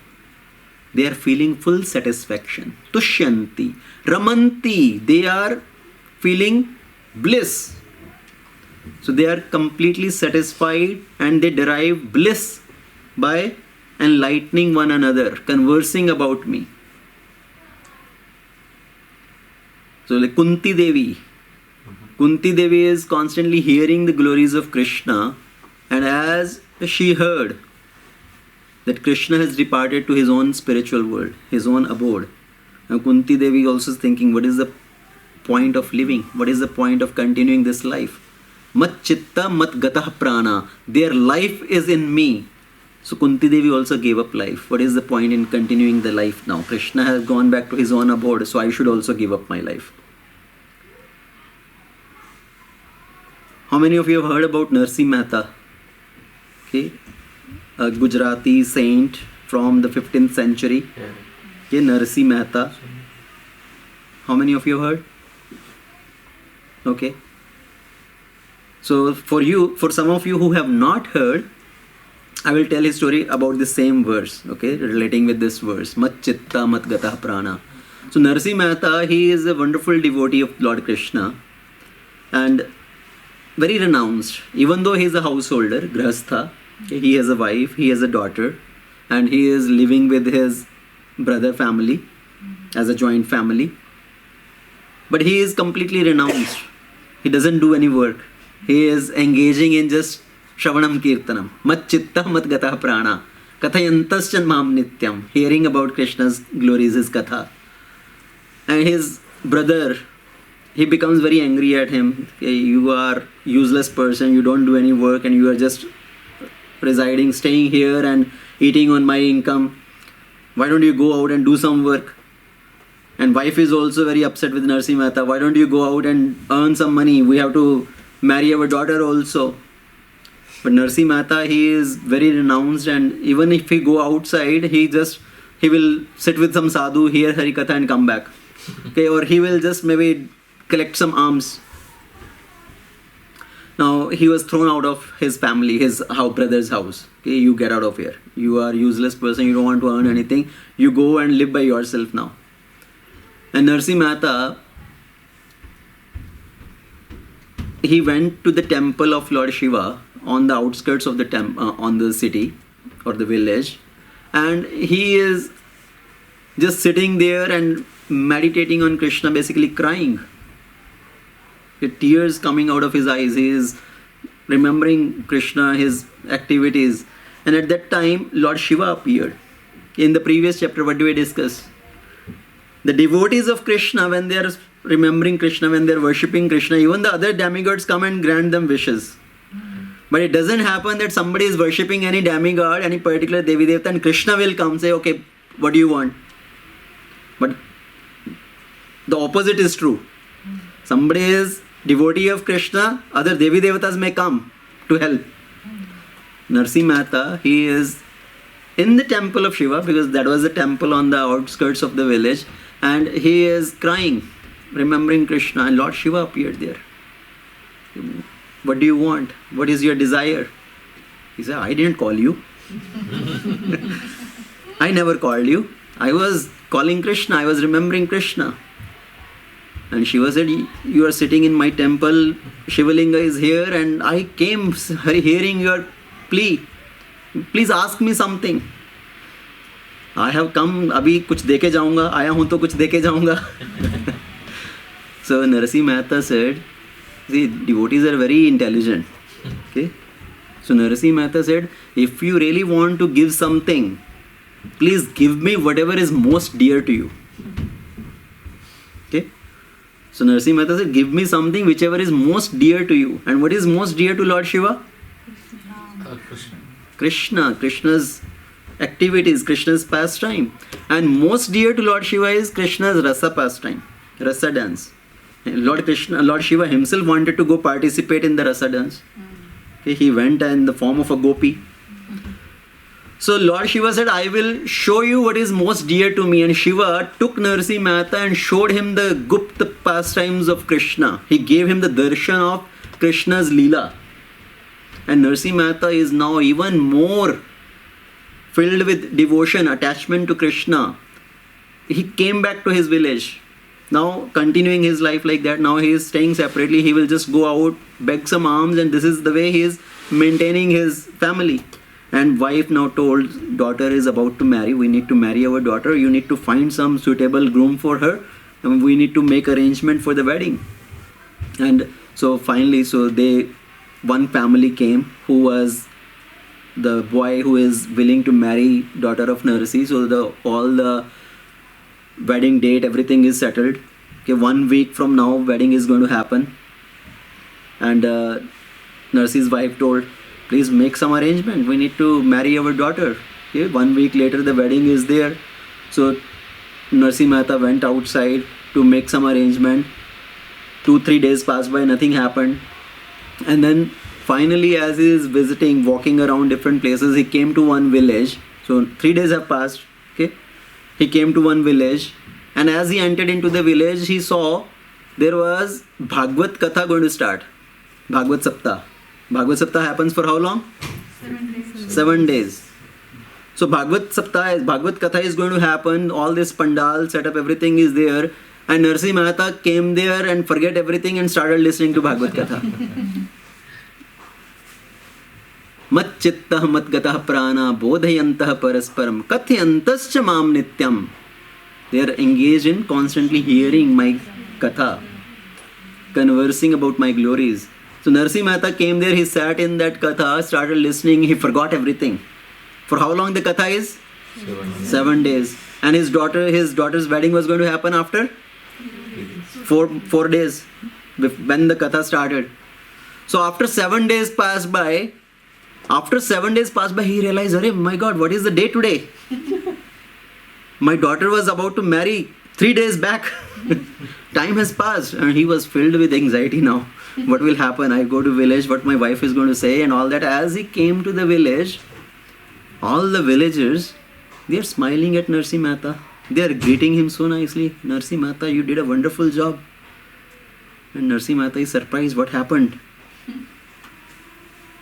They are feeling full satisfaction. Tushyanti. Ramanti. They are feeling bliss. So they are completely satisfied and they derive bliss by enlightening one another, conversing about me. So like Kunti Devi is constantly hearing the glories of Krishna, and as she heard that Krishna has departed to his own spiritual world, his own abode, now Kunti Devi also is thinking, what is the point of living? What is the point of continuing this life? Mat chitta mat gatah prana. Their life is in me. So Kunti Devi also gave up life. What is the point in continuing the life now? Krishna has gone back to his own abode, so I should also give up my life. How many of you have heard about Narsi Mehta? Okay, a Gujarati saint from the 15th century. Okay, Narsi Mehta. How many of you have heard? Okay. So for some of you who have not heard, I will tell his story about the same verse, okay, relating with this verse. Mat chitta mat gatah prana. So Narsi Mehta, he is a wonderful devotee of Lord Krishna and very renounced. Even though he is a householder, grahastha, okay, he has a wife, he has a daughter, and he is living with his brother family as a joint family. But he is completely renounced. He doesn't do any work. He is engaging in just Shravanam Kirtanam. Mat chitta mat gatah prana. Kathayantascha mam nityam. Hearing about Krishna's glories, his katha. And his brother, he becomes very angry at him. You are useless person, you don't do any work, and you are just residing, staying here and eating on my income. Why don't you go out and do some work? And wife is also very upset with Narsi Mehta. Why don't you go out and earn some money? We have to marry our daughter also. But Narsi Mehta, he is very renounced, and even if he go outside, he will sit with some sadhu, hear Harikatha and come back. Okay, or he will just maybe collect some alms. Now he was thrown out of his family, his brother's house. Okay, you get out of here. You are a useless person, you don't want to earn anything. You go and live by yourself now. And Narsi Mehta, he went to the temple of Lord Shiva on the outskirts of the on the city or the village, and he is just sitting there and meditating on Krishna, basically crying. With tears coming out of his eyes, he is remembering Krishna, his activities. And at that time, Lord Shiva appeared. In the previous chapter, what do we discuss? The devotees of Krishna, when they are remembering Krishna, when they are worshipping Krishna, even the other demigods come and grant them wishes. But it doesn't happen that somebody is worshipping any demigod, any particular Devi Devta, and Krishna will come say, okay, what do you want? But the opposite is true. Somebody is devotee of Krishna, other Devi Devatas may come to help. Narsi Mehta, he is in the temple of Shiva, because that was the temple on the outskirts of the village, and he is crying, remembering Krishna, and Lord Shiva appeared there. What do you want? What is your desire? He said, I didn't call you. I never called you. I was calling Krishna, I was remembering Krishna. And Shiva said, you are sitting in my temple, Shivalinga is here, and I came hearing your plea. Please ask me something. I have come, abhi kuch deke jaunga, aaya hoon to kuch deke jaunga. So Narsi Mehta said, see, devotees are very intelligent. Okay? So Narsi Mehta said, if you really want to give something, please give me whatever is most dear to you. Okay? So Narsi Mehta said, give me something whichever is most dear to you. And what is most dear to Lord Shiva? Krishna. Krishna's activities, Krishna's pastime. And most dear to Lord Shiva is Krishna's rasa pastime, rasa dance. Lord Shiva himself wanted to go participate in the rasa dance. Okay, he went in the form of a gopi. So Lord Shiva said, I will show you what is most dear to me. And Shiva took Narsi Mehta and showed him the Gupta pastimes of Krishna. He gave him the darshan of Krishna's Leela. And Narsi Mehta is now even more filled with devotion, attachment to Krishna. He came back to his village. Now continuing his life like that. Now he is staying separately. He will just go out, beg some alms, and this is the way he is maintaining his family. And wife now told, daughter is about to marry, we need to marry our daughter, you need to find some suitable groom for her, and we need to make arrangement for the wedding. And so finally, one family came who was the boy who is willing to marry daughter of Narsi. So all the wedding date, everything is settled. Okay, 1 week from now, wedding is going to happen. And Narsi's wife told, please make some arrangement. We need to marry our daughter. Okay, 1 week later, the wedding is there. So Narsi Mehta went outside to make some arrangement. 2-3 days passed by, nothing happened. And then finally, as he is visiting, walking around different places, he came to one village. So 3 days have passed. Okay, he came to one village, and as he entered into the village, he saw there was Bhagavad Katha going to start. Bhagavad Saptah. Bhagavad Saptah happens for how long? 7 days. 7 days. So Bhagavad Katha is going to happen. All this pandal setup, everything is there. And Narsi Mehta came there and forget everything and started listening to Bhagavad Katha. Mat chittah mat gatah prana bodhayantah parasparam katyantascha mam nityam. They are engaged in constantly hearing my katha, conversing about my glories. So Narsi Mehta came there, he sat in that katha, started listening, he forgot everything. For how long the katha is? 7 days. And his daughter's wedding was going to happen after 4 days, when the katha started. So after 7 days passed by, he realized, "Arey, my God, what is the day today? My daughter was about to marry 3 days back. Time has passed." And he was filled with anxiety now. What will happen? I go to village, what my wife is going to say and all that. As he came to the village, all the villagers, they are smiling at Narsi Mehta. They are greeting him so nicely. "Narsi Mehta, you did a wonderful job." And Narsi Mehta is surprised. What happened?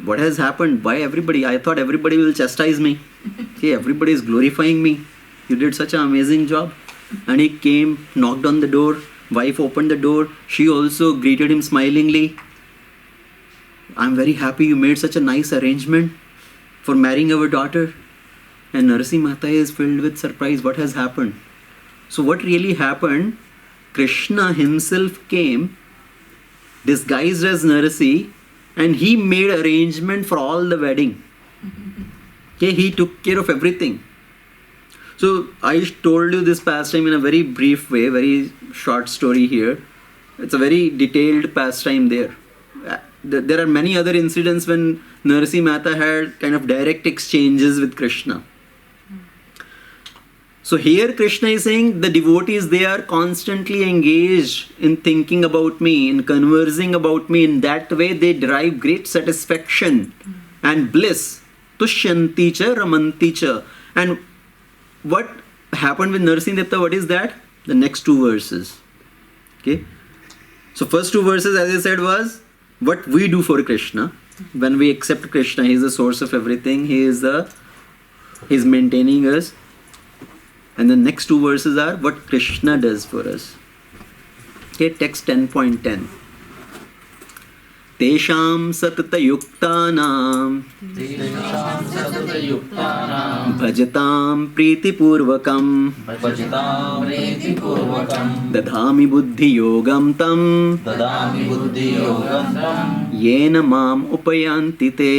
What has happened? Why everybody? I thought everybody will chastise me. Okay, everybody is glorifying me. You did such an amazing job. And he came, knocked on the door. Wife opened the door. She also greeted him smilingly. "I'm very happy you made such a nice arrangement for marrying our daughter." And Narsi Mehta is filled with surprise. What has happened? So what really happened? Krishna himself came, disguised as Narsi, and he made arrangement for all the wedding. Okay, he took care of everything. So I told you this pastime in a very brief way, very short story here. It's a very detailed pastime there. There are many other incidents when Narsi Mehta had kind of direct exchanges with Krishna. So here Krishna is saying the devotees, they are constantly engaged in thinking about me, in conversing about me. In that way they derive great satisfaction and bliss. Tushyanti cha ramanti cha. And what happened with Narsi Mehta, what is that? The next 2 verses. Okay. So first 2 verses, as I said, was what we do for Krishna. When we accept Krishna, he is the source of everything. He is maintaining us. And the next 2 verses are what Krishna does for us. Okay, text 10.10. Tesham satata yuktanam bhajatam priti purvakam dadhami buddhi yogam tam yena mam upayanti te.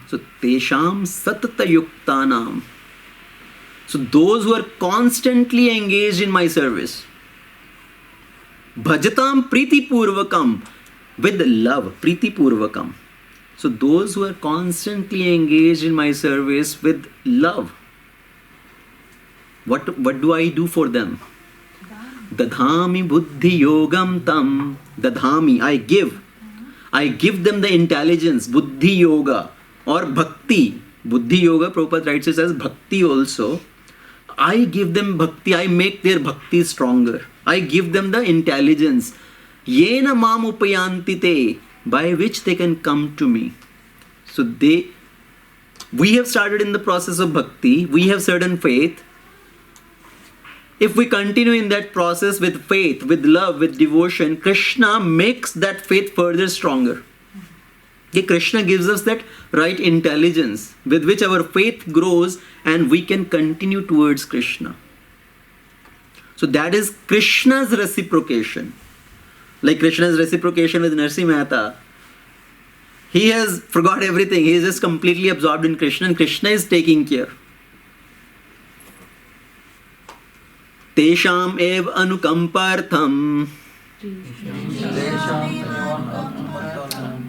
So, tesham satata yuktanam. So, those who are constantly engaged in my service. Bhajatam priti purvakam. With love, priti purvakam. So, those who are constantly engaged in my service with love. What do I do for them? Dadhami buddhi yogam tam. Dadhami, I give. I give them the intelligence, buddhi yoga. Or bhakti. Buddhi yoga, Prabhupada writes it as bhakti also. I give them bhakti, I make their bhakti stronger. I give them the intelligence. Yena mam upayanti te, by which they can come to me. So we have started in the process of bhakti, we have certain faith. If we continue in that process with faith, with love, with devotion, Krishna makes that faith further stronger. Okay, Krishna gives us that right intelligence with which our faith grows and we can continue towards Krishna. So that is Krishna's reciprocation. Like Krishna's reciprocation with Narsi Mehta. He has forgot everything. He is just completely absorbed in Krishna and Krishna is taking care. Tesham ev anukampartham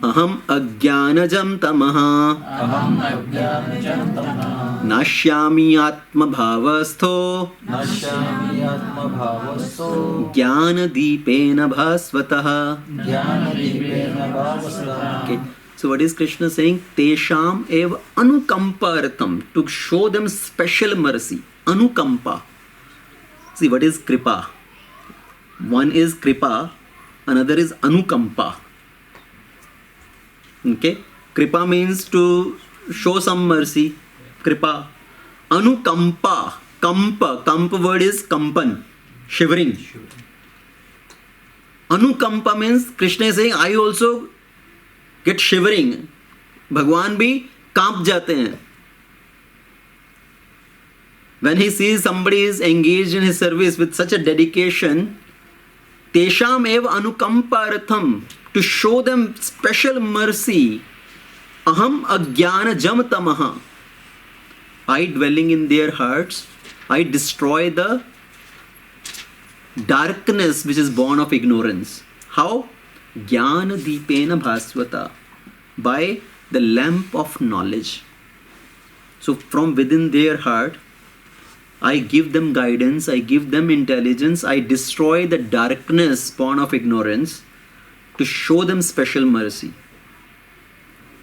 aham ajnanajam tamaha nashyami atma bhavastho jnana deepena bhasvatah. Okay. So what is Krishna saying? Tesham ev anukampartham, to show them special mercy. Anukampa. See, what is kripa? One is kripa, another is anukampa. Okay? Kripa means to show some mercy. Kripa. Anukampa. Kampa word is kampan, shivering. Anukampa means Krishna is saying, I also get shivering. Bhagwan bhi kaamp jate hain. When he sees somebody is engaged in his service with such a dedication, tesham ev anukampartham, to show them special mercy, aham ajnana jam tamaha, I dwelling in their hearts, I destroy the darkness which is born of ignorance. How? Jnana deepena bhasvata, by the lamp of knowledge. So from within their heart, I give them guidance, I give them intelligence, I destroy the darkness born of ignorance to show them special mercy.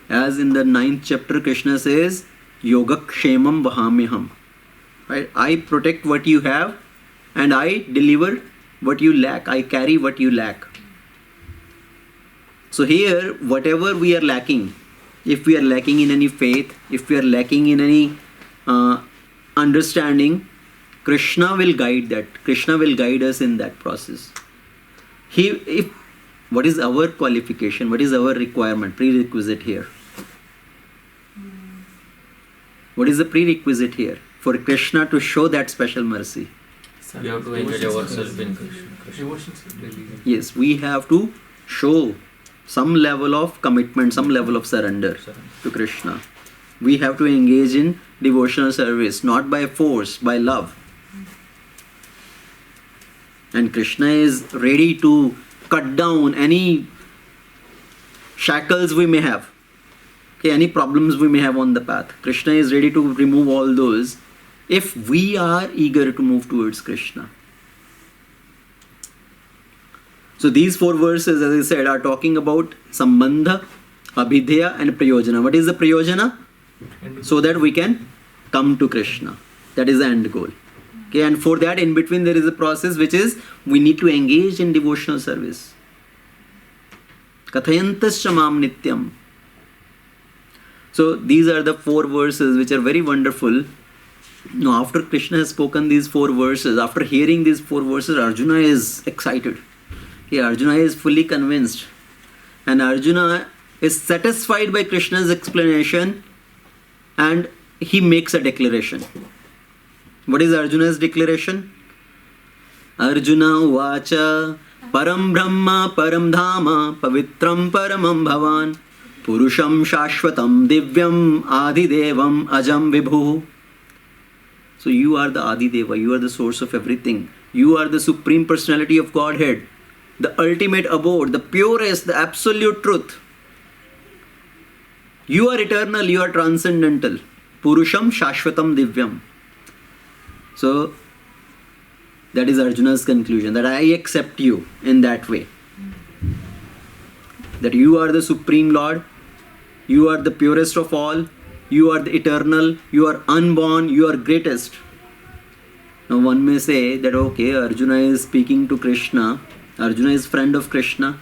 As in the 9th chapter, Krishna says, Yogakshemam vahamyaham. Right? I protect what you have and I deliver what you lack. I carry what you lack. So here, whatever we are lacking, if we are lacking in any faith, if we are lacking in any understanding, Krishna will guide that. Krishna will guide us in that process. What is our qualification? What is our requirement, prerequisite here? What is the prerequisite here for Krishna to show that special mercy? We have to engage ourselves in Krishna. Yes, we have to show some level of commitment, some level of surrender to Krishna. We have to engage in devotional service, not by force, by love. And Krishna is ready to cut down any shackles we may have, okay, any problems we may have on the path. Krishna is ready to remove all those if we are eager to move towards Krishna. So these 4 verses, as I said, are talking about Sambandha, Abhidheya and Prayojana. What is the Prayojana? So that we can come to Krishna. That is the end goal. Okay, and for that, in between, there is a process which is we need to engage in devotional service. Kathayantascha mam nityam. So these are the 4 verses which are very wonderful. Now, after Krishna has spoken these 4 verses, after hearing these 4 verses, Arjuna is excited. Okay, Arjuna is fully convinced. And Arjuna is satisfied by Krishna's explanation and he makes a declaration. What is Arjuna's declaration? Arjuna vacha param brahma param dhama pavitram paramam bhavan purusham shashvatam divyam adidevam ajam vibhu. So you are the Adideva, you are the source of everything. You are the Supreme Personality of Godhead, the ultimate abode, the purest, the absolute truth. You are eternal, you are transcendental. Purusham Shashvatam Divyam. So, that is Arjuna's conclusion, that I accept you in that way. That you are the Supreme Lord, you are the purest of all, you are the eternal, you are unborn, you are greatest. Now one may say that okay, Arjuna is speaking to Krishna, Arjuna is friend of Krishna.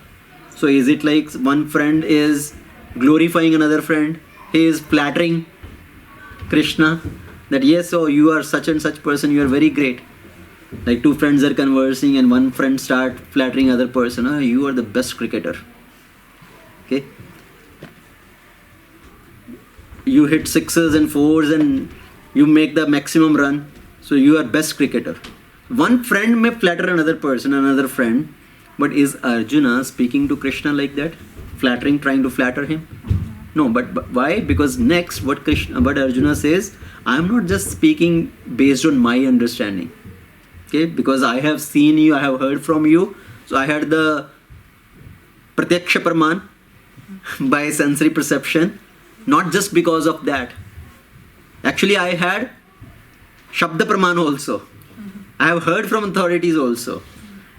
So is it like one friend is glorifying another friend? He is flattering Krishna that yes, oh, you are such and such person, you are very great. Like 2 friends are conversing and one friend start flattering other person, oh, you are the best cricketer. Okay. you hit sixes and fours and you make the maximum run. So you are best cricketer. One friend may flatter another person, another friend, but is Arjuna speaking to Krishna like that? Flattering, trying to flatter him? No, but why? Because next what Arjuna says, I am not just speaking based on my understanding. Okay, because I have seen you, I have heard from you. So I had the Pratyaksha Praman by sensory perception. Not just because of that. Actually, I had Shabda Praman also. I have heard from authorities also.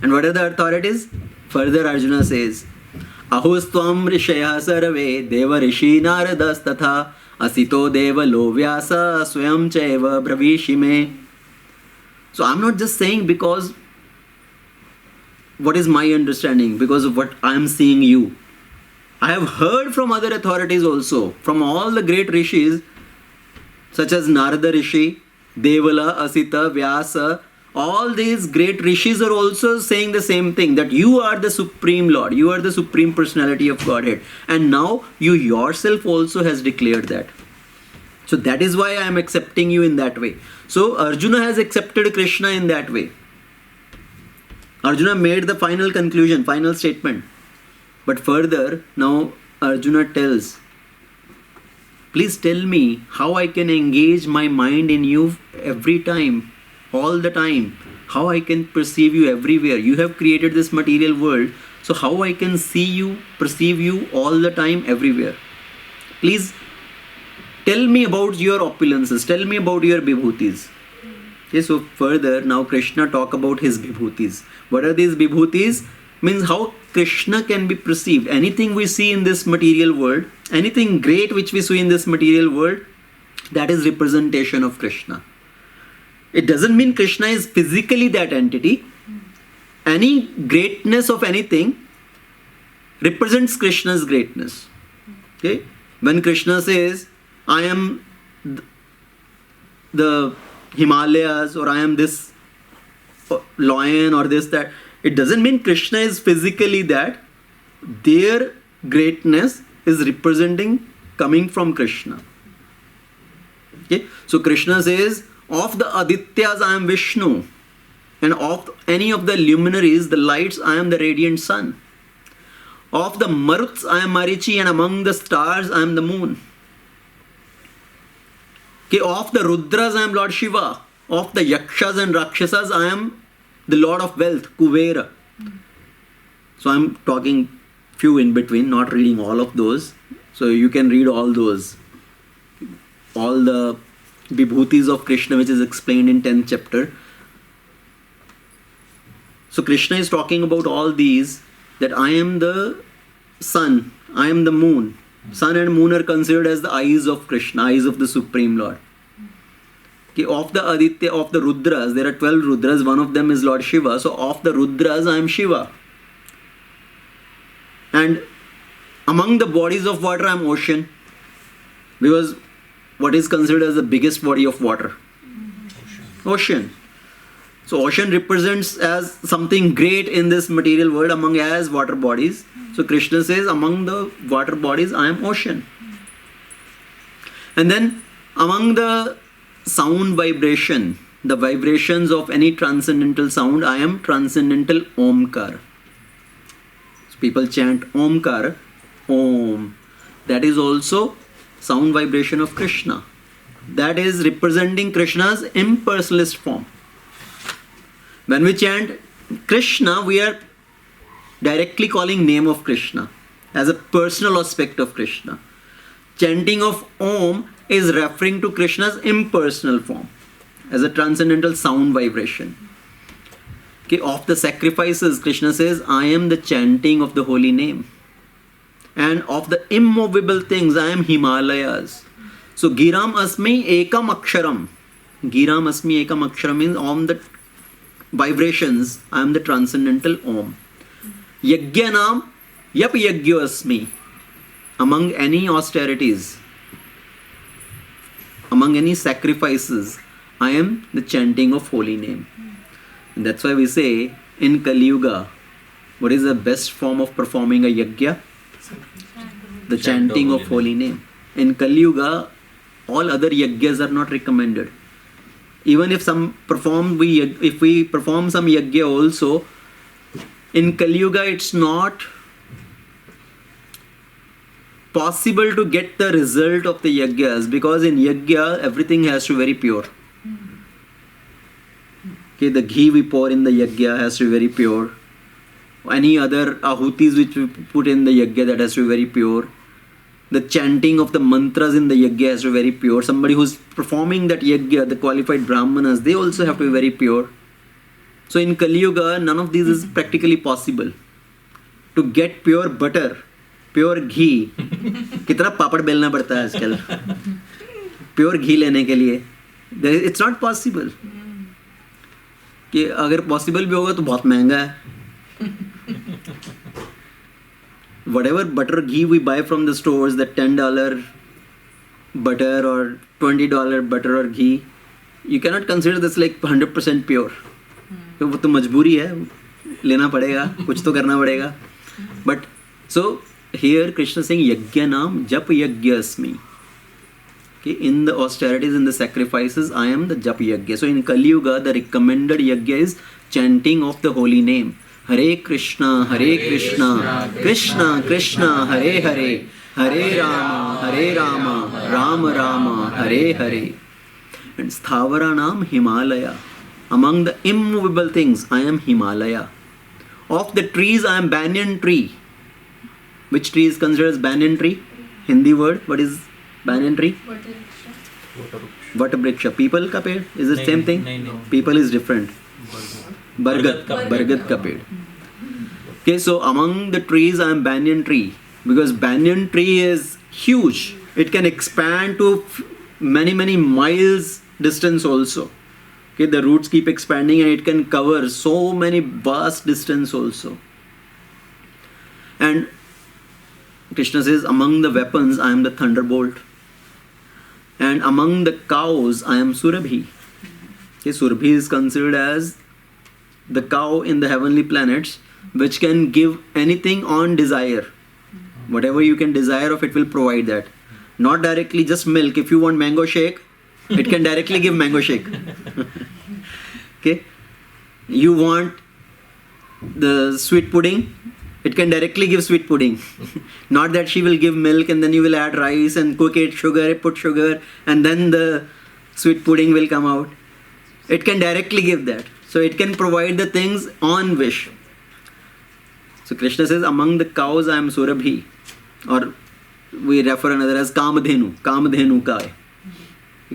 And what are the authorities? Further Arjuna says, Ahostvam rishaya sarve deva rishi naradas tatha asito deva lo vyasa swayam chaiva bravishime. So I'm not just saying because what is my understanding, because of what I am seeing you. I have heard from other authorities also, from all the great rishis, such as Narada Rishi, Devala, Asita, Vyasa. All these great rishis are also saying the same thing, that you are the Supreme Lord, you are the Supreme Personality of Godhead. And now you yourself also has declared that. So that is why I am accepting you in that way. So Arjuna has accepted Krishna in that way. Arjuna made the final conclusion, final statement. But further, now Arjuna tells, please tell me how I can engage my mind in you every time, all the time. How I can perceive you everywhere. You have created this material world, so how I can see you, perceive you all the time, everywhere. Please tell me about your opulences, tell me about your Vibhutis. Okay, so further, now Krishna talk about his Vibhutis. What are these Vibhutis? Means how Krishna can be perceived. Anything we see in this material world, anything great which we see in this material world, that is representation of Krishna. It doesn't mean Krishna is physically that entity. Any greatness of anything represents Krishna's greatness. Okay? When Krishna says, I am the Himalayas, or I am this lion, or this, that, it doesn't mean Krishna is physically that. Their greatness is representing, coming from Krishna. Okay? So Krishna says, of the Adityas I am Vishnu, and of any of the luminaries, the lights, I am the radiant sun. Of the Maruts I am Marichi, and among the stars I am the moon. Okay, of the Rudras I am Lord Shiva. Of the Yakshas and Rakshasas I am the Lord of Wealth, Kuvera. So I am talking few in between, not reading all of those. So you can read all those. All the Vibhutis of Krishna, which is explained in 10th chapter. So Krishna is talking about all these, that I am the sun, I am the moon. Sun and moon are considered as the eyes of Krishna, eyes of the Supreme Lord. Okay, of the Aditya, of the Rudras, there are 12 Rudras, one of them is Lord Shiva. So of the Rudras, I am Shiva. And among the bodies of water, I am ocean. Because what is considered as the biggest body of water? Ocean. So ocean represents as something great in this material world among as water bodies. So Krishna says, among the water bodies, I am ocean. And then among the sound vibration, the vibrations of any transcendental sound, I am transcendental Omkar. So people chant Omkar, Om. That is also sound vibration of Krishna. That is representing Krishna's impersonalist form. When we chant Krishna, we are directly calling name of Krishna as a personal aspect of Krishna. Chanting of Om is referring to Krishna's impersonal form as a transcendental sound vibration. Okay, of the sacrifices, Krishna says, I am the chanting of the holy name. And of the immovable things, I am Himalayas. So Giram Asmi Ekam Aksharam. Giram Asmi Ekam Aksharam means on the vibrations, I am the transcendental Om. Yajnanam Yap Yajyo Asmi. Among any austerities, among any sacrifices, I am the chanting of holy name. And that's why we say in Kali Yuga, what is the best form of performing a yajna? The chanting of holy name. In Kali Yuga, all other yajnas are not recommended. Even if we perform some yajna also, in Kali Yuga it's not possible to get the result of the yajnas, because in yajna everything has to be very pure. Okay, the ghee we pour in the yajna has to be very pure. Any other ahutis which we put in the yajna, that has to be very pure. The chanting of the mantras in the yajna has to be very pure. Somebody who's performing that yajna, the qualified brahmanas, they also have to be very pure. So in Kali Yuga, none of these is practically possible. To get pure butter, pure ghee, कितना पापड़ बेलना पड़ता है आजकल pure घी लेने के लिए. It's not possible. कि अगर पॉसिबल भी होगा तो बहुत महंगा है. Whatever butter ghee we buy from the stores, that $10 butter or $20 butter or ghee, you cannot consider this like 100% pure. वो तो मजबूरी है, लेना पड़ेगा, कुछ तो करना पड़ेगा. But so here Krishna is saying yajna naam jap yajna asmi. Okay, in the austerities, in the sacrifices, I am the jap yajna. So in Kali Yuga, the recommended yajna is chanting of the holy name. Hare Krishna, Krishna Krishna, Hare Hare, Hare Rama, Rama Rama, Hare Hare. And Sthavara Nam Himalaya. Among the immovable things, I am Himalaya. Of the trees, I am banyan tree. Which tree is considered as banyan tree? Hindi word, what is banyan tree? Vatabriksha. People ka ped? Is the same thing? People is different. Bargat ka ped. Okay, so among the trees I am banyan tree, because banyan tree is huge. It can expand to many miles distance also. Okay, the roots keep expanding and it can cover so many vast distance also. And Krishna says, among the weapons I am the thunderbolt, and among the cows I am Surabhi. Okay, Surabhi is considered as the cow in the heavenly planets, which can give anything on desire. Whatever you can desire of, it will provide that. Not directly just milk. If you want mango shake, it can directly give mango shake. Okay? You want the sweet pudding, it can directly give sweet pudding. Not that she will give milk and then you will add rice and cook it, put sugar, and then the sweet pudding will come out. It can directly give that. So it can provide the things on wish. So Krishna says, among the cows I am Surabhi. Or we refer another as Kamadhenu. Kamadhenu ka hai.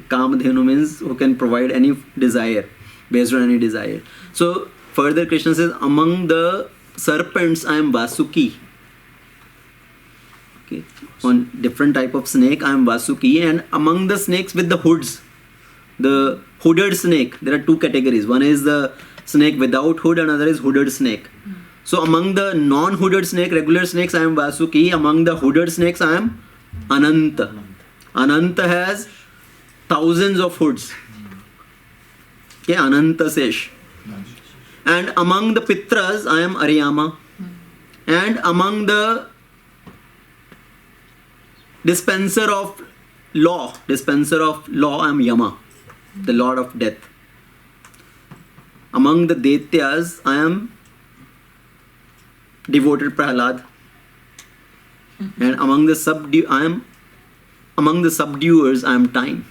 Kamadhenu means who can provide any desire, based on any desire. So further Krishna says, among the serpents I am Vasuki. Okay. On different type of snake I am Vasuki, and among the snakes with the hoods, the hooded snake, there are two categories. One is the snake without hood, another is hooded snake. So among the non-hooded snake, regular snakes, I am Vasuki. Among the hooded snakes, I am Ananta. Ananta has thousands of hoods. Okay, Ananta Sesh. And among the Pitras, I am Ariyama. And among the dispenser of law, I am Yama, the Lord of Death. Among the Daityas, I am devoted Prahlad. And among the subduers, I am time.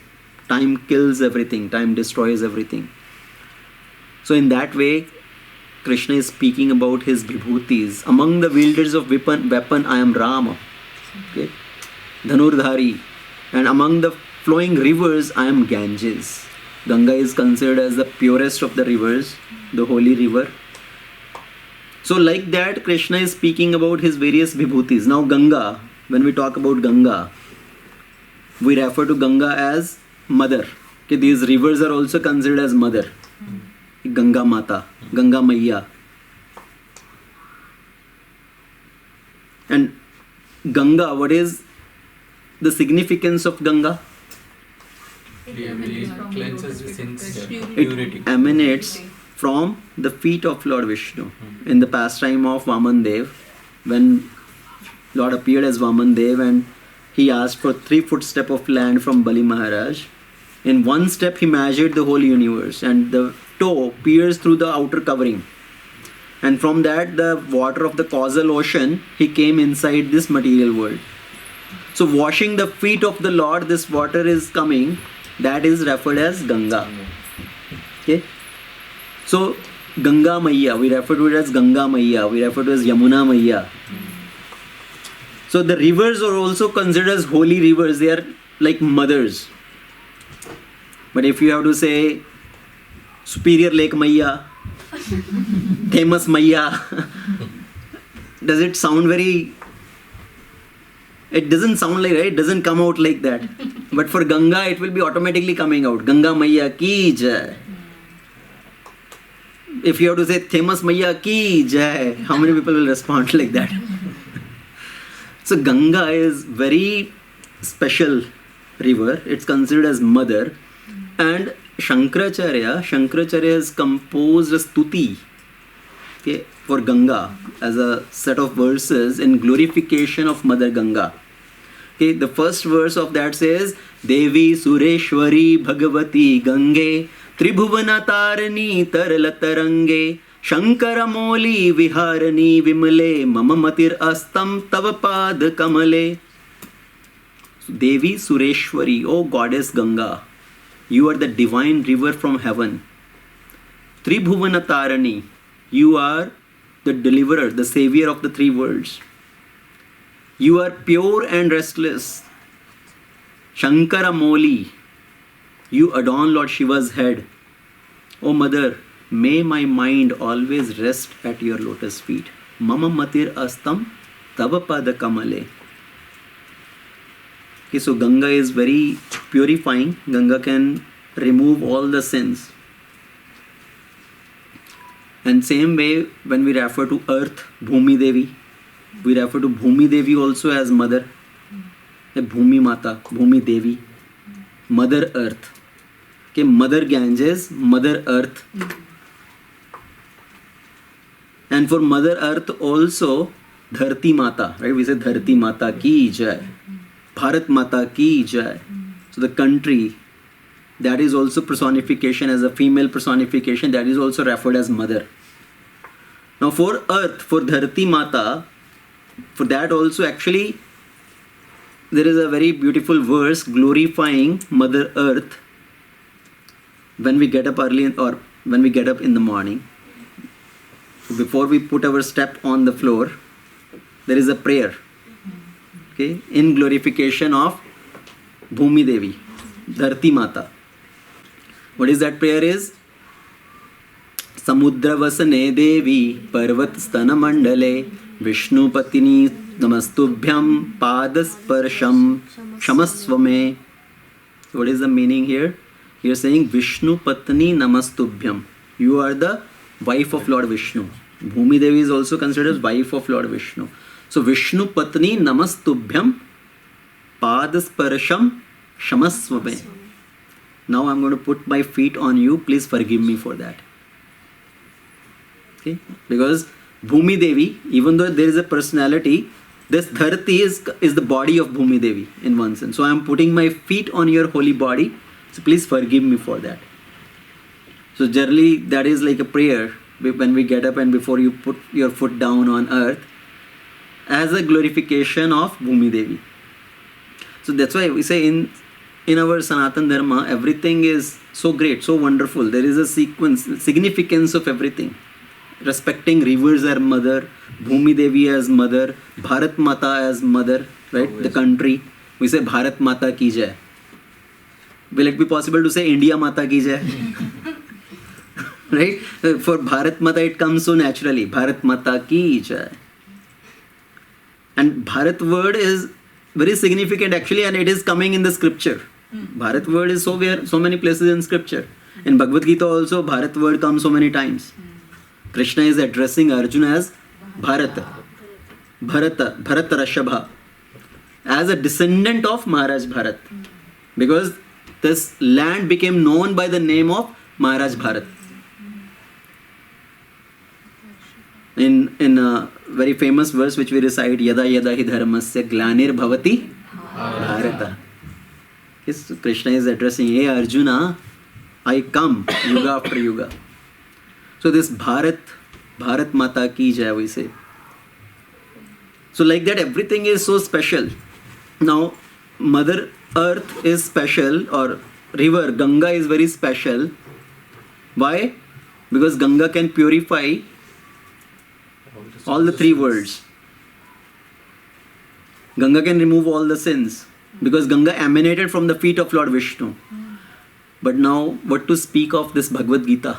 Time kills everything. Time destroys everything. So in that way, Krishna is speaking about his vibhutis. Among the wielders of weapon, I am Rama. Okay? Dhanurdhari. And among the flowing rivers, I am Ganges. Ganga is considered as the purest of the rivers, the holy river. So like that, Krishna is speaking about his various vibhutis. Now Ganga, when we talk about Ganga, we refer to Ganga as mother. Okay, these rivers are also considered as mother. Ganga Mata, Ganga Maiya. And Ganga, what is the significance of Ganga? It cleanses sins, It emanates from the feet of Lord Vishnu. In the pastime of Vaman Dev, when Lord appeared as Vaman Dev and he asked for 3 footsteps of land from Bali Maharaj. In 1 step he measured the whole universe, and the toe pierced through the outer covering. And from that, the water of the causal ocean, he came inside this material world. So washing the feet of the Lord, this water is coming, that is referred as Ganga. Okay? So Ganga Maiya, we refer to it as Ganga Maiya, we refer to it as Yamuna Maiya. So the rivers are also considered as holy rivers, they are like mothers. But if you have to say Superior Lake Maiya, famous Maiya, does it sound very... It doesn't sound like, right? It doesn't come out like that. But for Ganga, it will be automatically coming out. Ganga Maiya ki jai. If you have to say famous Maiya ki jai, how many people will respond like that? So Ganga is very special river. It's considered as mother. And Shankaracharya has composed a stuti, okay, for Ganga as a set of verses in glorification of Mother Ganga. Okay, the first verse of that says, Devi Sureshwari Bhagavati Gange Tribhuvana Tarani Taralatarange Shankara Moli Viharani Vimale Mama Matir Astam Tavapad Kamale. Devi Sureshwari, O Goddess Ganga, you are the divine river from heaven. Tribhuvana Tarani, you are the deliverer, the savior of the 3 worlds. You are pure and restless. Shankara Moli, you adorn Lord Shiva's head. O Mother, may my mind always rest at your lotus feet. Mama Matir Astam Tavapada Kamale. Okay, so Ganga is very purifying. Ganga can remove all the sins. And same way, when we refer to earth, Bhumi Devi, we refer to Bhumi Devi also as mother. Bhumi Mata, Bhumi Devi, Mother Earth. Okay, Mother Ganges, Mother Earth. And for Mother Earth also, Dharti Mata, right? We say Dharti Mata ki jai. Bharat Mata ki jai. So the country, that is also personification as a female personification, that is also referred as mother. Now for earth, for Dharti Mata, for that also actually there is a very beautiful verse glorifying Mother Earth when we get up early or when we get up in the morning. Before we put our step on the floor, there is a prayer. Okay, in glorification of Bhumi Devi, Dharti Mata. What is that prayer is? Samudra Vasane Devi Parvat Stana Mandale Vishnu Patini Namastubhyam Padasparsham Shamasvame. What is the meaning here? He is saying Vishnu Patni Namastubhyam. You are the wife of Lord Vishnu. Bhumi Devi is also considered as wife of Lord Vishnu. So Vishnu Patni Namastubhyam Padasparsham Shamasvame. Now I'm going to put my feet on you. Please forgive me for that. Okay? Because Bhumi Devi, even though there is a personality, this Dharti is the body of Bhumi Devi in one sense. So I'm putting my feet on your holy body. So please forgive me for that. So generally that is like a prayer when we get up and before you put your foot down on earth as a glorification of Bhumi Devi. So that's why we say in our Sanatan Dharma, everything is so great, so wonderful. There is a significance of everything. Respecting rivers as mother, Bhumi Devi as mother, Bharat Mata as mother, right? The country. We say Bharat Mata ki jai. Will it be possible to say India Mata ki jai? Right? For Bharat Mata it comes so naturally. Bharat Mata ki jai. And Bharat word is very significant actually, and it is coming in the scripture. Bharat word is so many places in scripture. In Bhagavad Gita also Bharat word comes so many times. Krishna is addressing Arjuna as Bharata, Bharatarashabha, as a descendant of Maharaj Bharat, because this land became known by the name of Maharaj Bharat. In a very famous verse which we recite, Yada Yada Hi Dharmasya Glanir Bhavati Bharata. Yes, Krishna is addressing, hey Arjuna, I come yuga after yuga. So this Bharat Mata ki jai, we say. So like that, everything is so special. Now, Mother Earth is special, or river Ganga is very special. Why? Because Ganga can purify all the three worlds. Ganga can remove all the sins. Because Ganga emanated from the feet of Lord Vishnu. But now, what to speak of this Bhagavad Gita?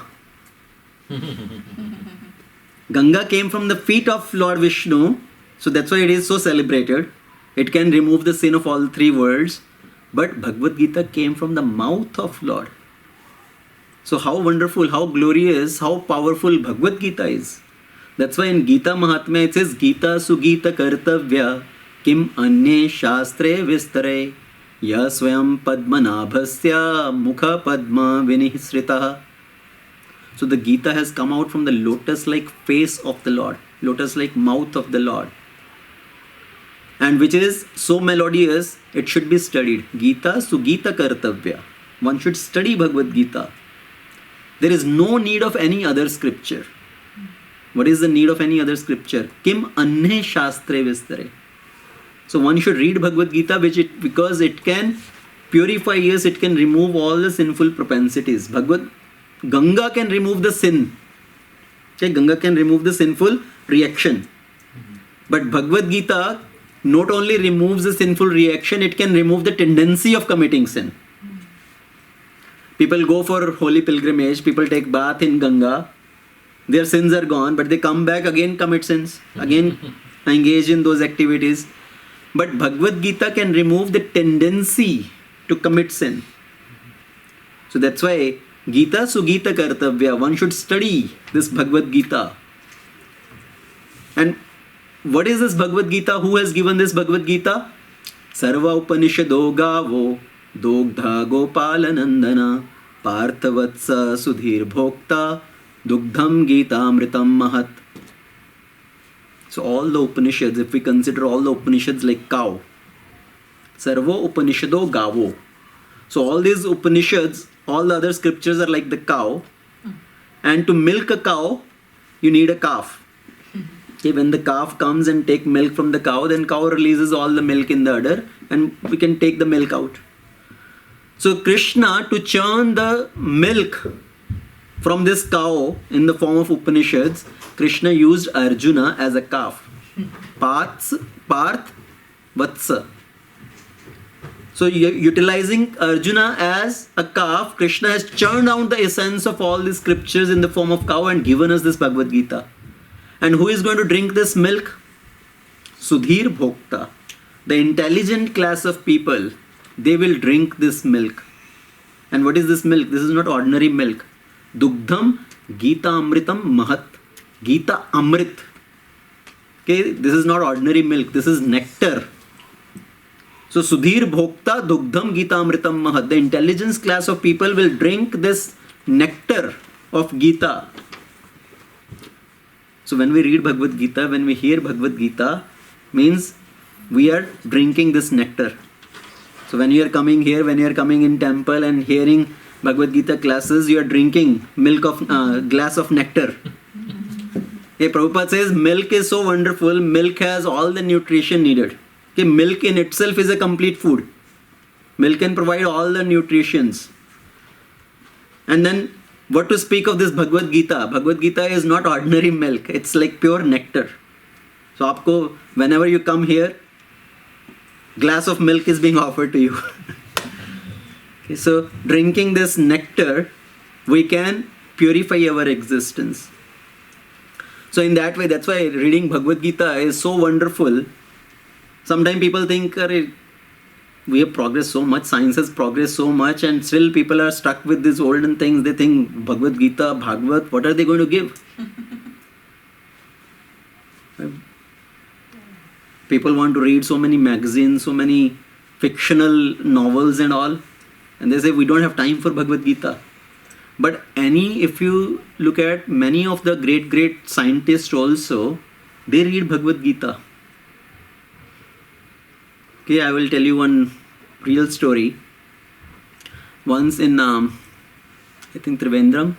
Ganga came from the feet of Lord Vishnu, so that's why it is so celebrated. It can remove the sin of all three worlds. But Bhagavad Gita came from the mouth of Lord. So how wonderful, how glorious, how powerful Bhagavad Gita is. That's why in Gita Mahatmya it says, Gita sugita kartavya kim anye shastre vistare ya swayam padmanabhasya mukha padma vinihsrita. So the Gita has come out from the lotus-like face of the Lord, lotus-like mouth of the Lord. And which is so melodious, it should be studied. Gita sugita kartavya. One should study Bhagavad Gita. There is no need of any other scripture. What is the need of any other scripture? Kim anhe shastre vistare. So one should read Bhagavad Gita because it can purify us, it can remove all the sinful propensities. Ganga can remove the sin. Okay, Ganga can remove the sinful reaction. But Bhagavad Gita not only removes the sinful reaction, it can remove the tendency of committing sin. People go for holy pilgrimage, people take bath in Ganga, their sins are gone, but they come back again, commit sins, again engage in those activities. But Bhagavad Gita can remove the tendency to commit sin. So that's why Gita sugita kartavya, one should study this Bhagavad Gita. And what is this Bhagavad Gita? Who has given this Bhagavad Gita? Sarva Upanishado Gavo Dogdha Gopalanandana Parthavatsa Sudhir Bhokta Dugdham Gita Amritam Mahat. So all the Upanishads, if we consider all the Upanishads like cow, Sarva Upanishado Gavo. So all these Upanishads, all the other scriptures are like the cow. And to milk a cow, you need a calf. Okay, when the calf comes and take milk from the cow, then cow releases all the milk in the udder and we can take the milk out. So Krishna, to churn the milk from this cow in the form of Upanishads, Krishna used Arjuna as a calf. Parth, Vatsa. So utilizing Arjuna as a calf, Krishna has churned out the essence of all these scriptures in the form of cow and given us this Bhagavad Gita. And who is going to drink this milk? Sudhir Bhokta. The intelligent class of people, they will drink this milk. And what is this milk? This is not ordinary milk. Dugdham Gita Amritam Mahat. Gita Amrit. Okay, this is not ordinary milk. This is nectar. So Sudhir Bhokta Dugdham Gita Amritam Mahat. The intelligence class of people will drink this nectar of Gita. So when we read Bhagavad Gita, when we hear Bhagavad Gita, means we are drinking this nectar. So when you are coming here, when you are coming in temple and hearing Bhagavad Gita classes, you are drinking milk of glass of nectar. Okay, Prabhupada says milk is so wonderful, milk has all the nutrition needed. Okay, milk in itself is a complete food. Milk can provide all the nutritions. And then what to speak of this Bhagavad Gita? Bhagavad Gita is not ordinary milk. It's like pure nectar. So aapko, whenever you come here, glass of milk is being offered to you. Okay, so drinking this nectar, we can purify our existence. So in that way, that's why reading Bhagavad Gita is so wonderful. Sometimes people think, we have progressed so much, science has progressed so much, and still people are stuck with these olden things. They think Bhagavad Gita, Bhagavad, what are they going to give? People want to read so many magazines, so many fictional novels and all, and they say we don't have time for Bhagavad Gita. But if you look at many of the great scientists also, they read Bhagavad Gita. Okay, I will tell you one real story. Once in, I think Trivandrum.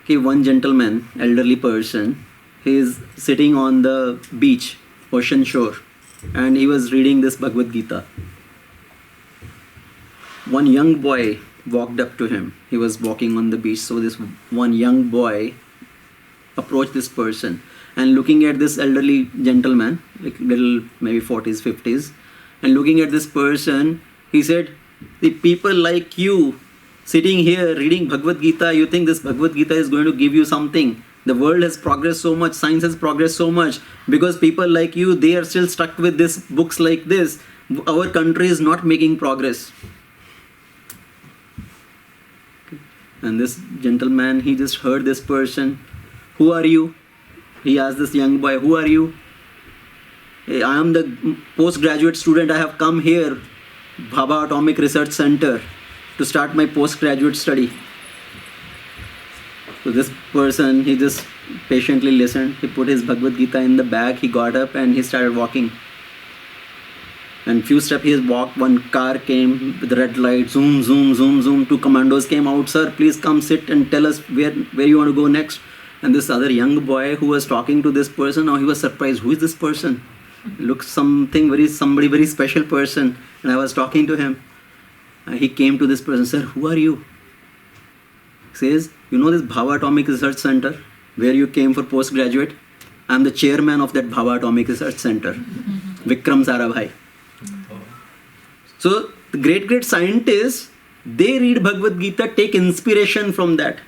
Okay, one gentleman, elderly person, he is sitting on the beach, ocean shore, and he was reading this Bhagavad Gita. One young boy walked up to him. He was walking on the beach, so this one young boy approached this person, and looking at this elderly gentleman, like little maybe 40s, 50s, and looking at this person, he said, the people like you sitting here reading Bhagavad Gita, you think this Bhagavad Gita is going to give you something? The world has progressed so much, science has progressed so much, because people like you, they are still stuck with this books like this. Our country is not making progress. And this gentleman, he just heard this person. Who are you? He asked this young boy, who are you? Hey, I am the postgraduate student. I have come here, Bhabha Atomic Research Center, to start my postgraduate study. So this person, he just patiently listened. He put his Bhagavad Gita in the bag. He got up and he started walking. And few steps he walked, one car came with red light, zoom, zoom, zoom, zoom. Two commandos came out, sir, please come sit and tell us where you want to go next. And this other young boy who was talking to this person, now he was surprised, who is this person? Looks somebody very special person. And I was talking to him. He came to this person, sir, who are you? He says, you know this Bhava Atomic Research Center, where you came for postgraduate? I am the chairman of that Bhava Atomic Research Center, Vikram Sarabhai. So the great scientists, they read Bhagavad Gita, take inspiration from that.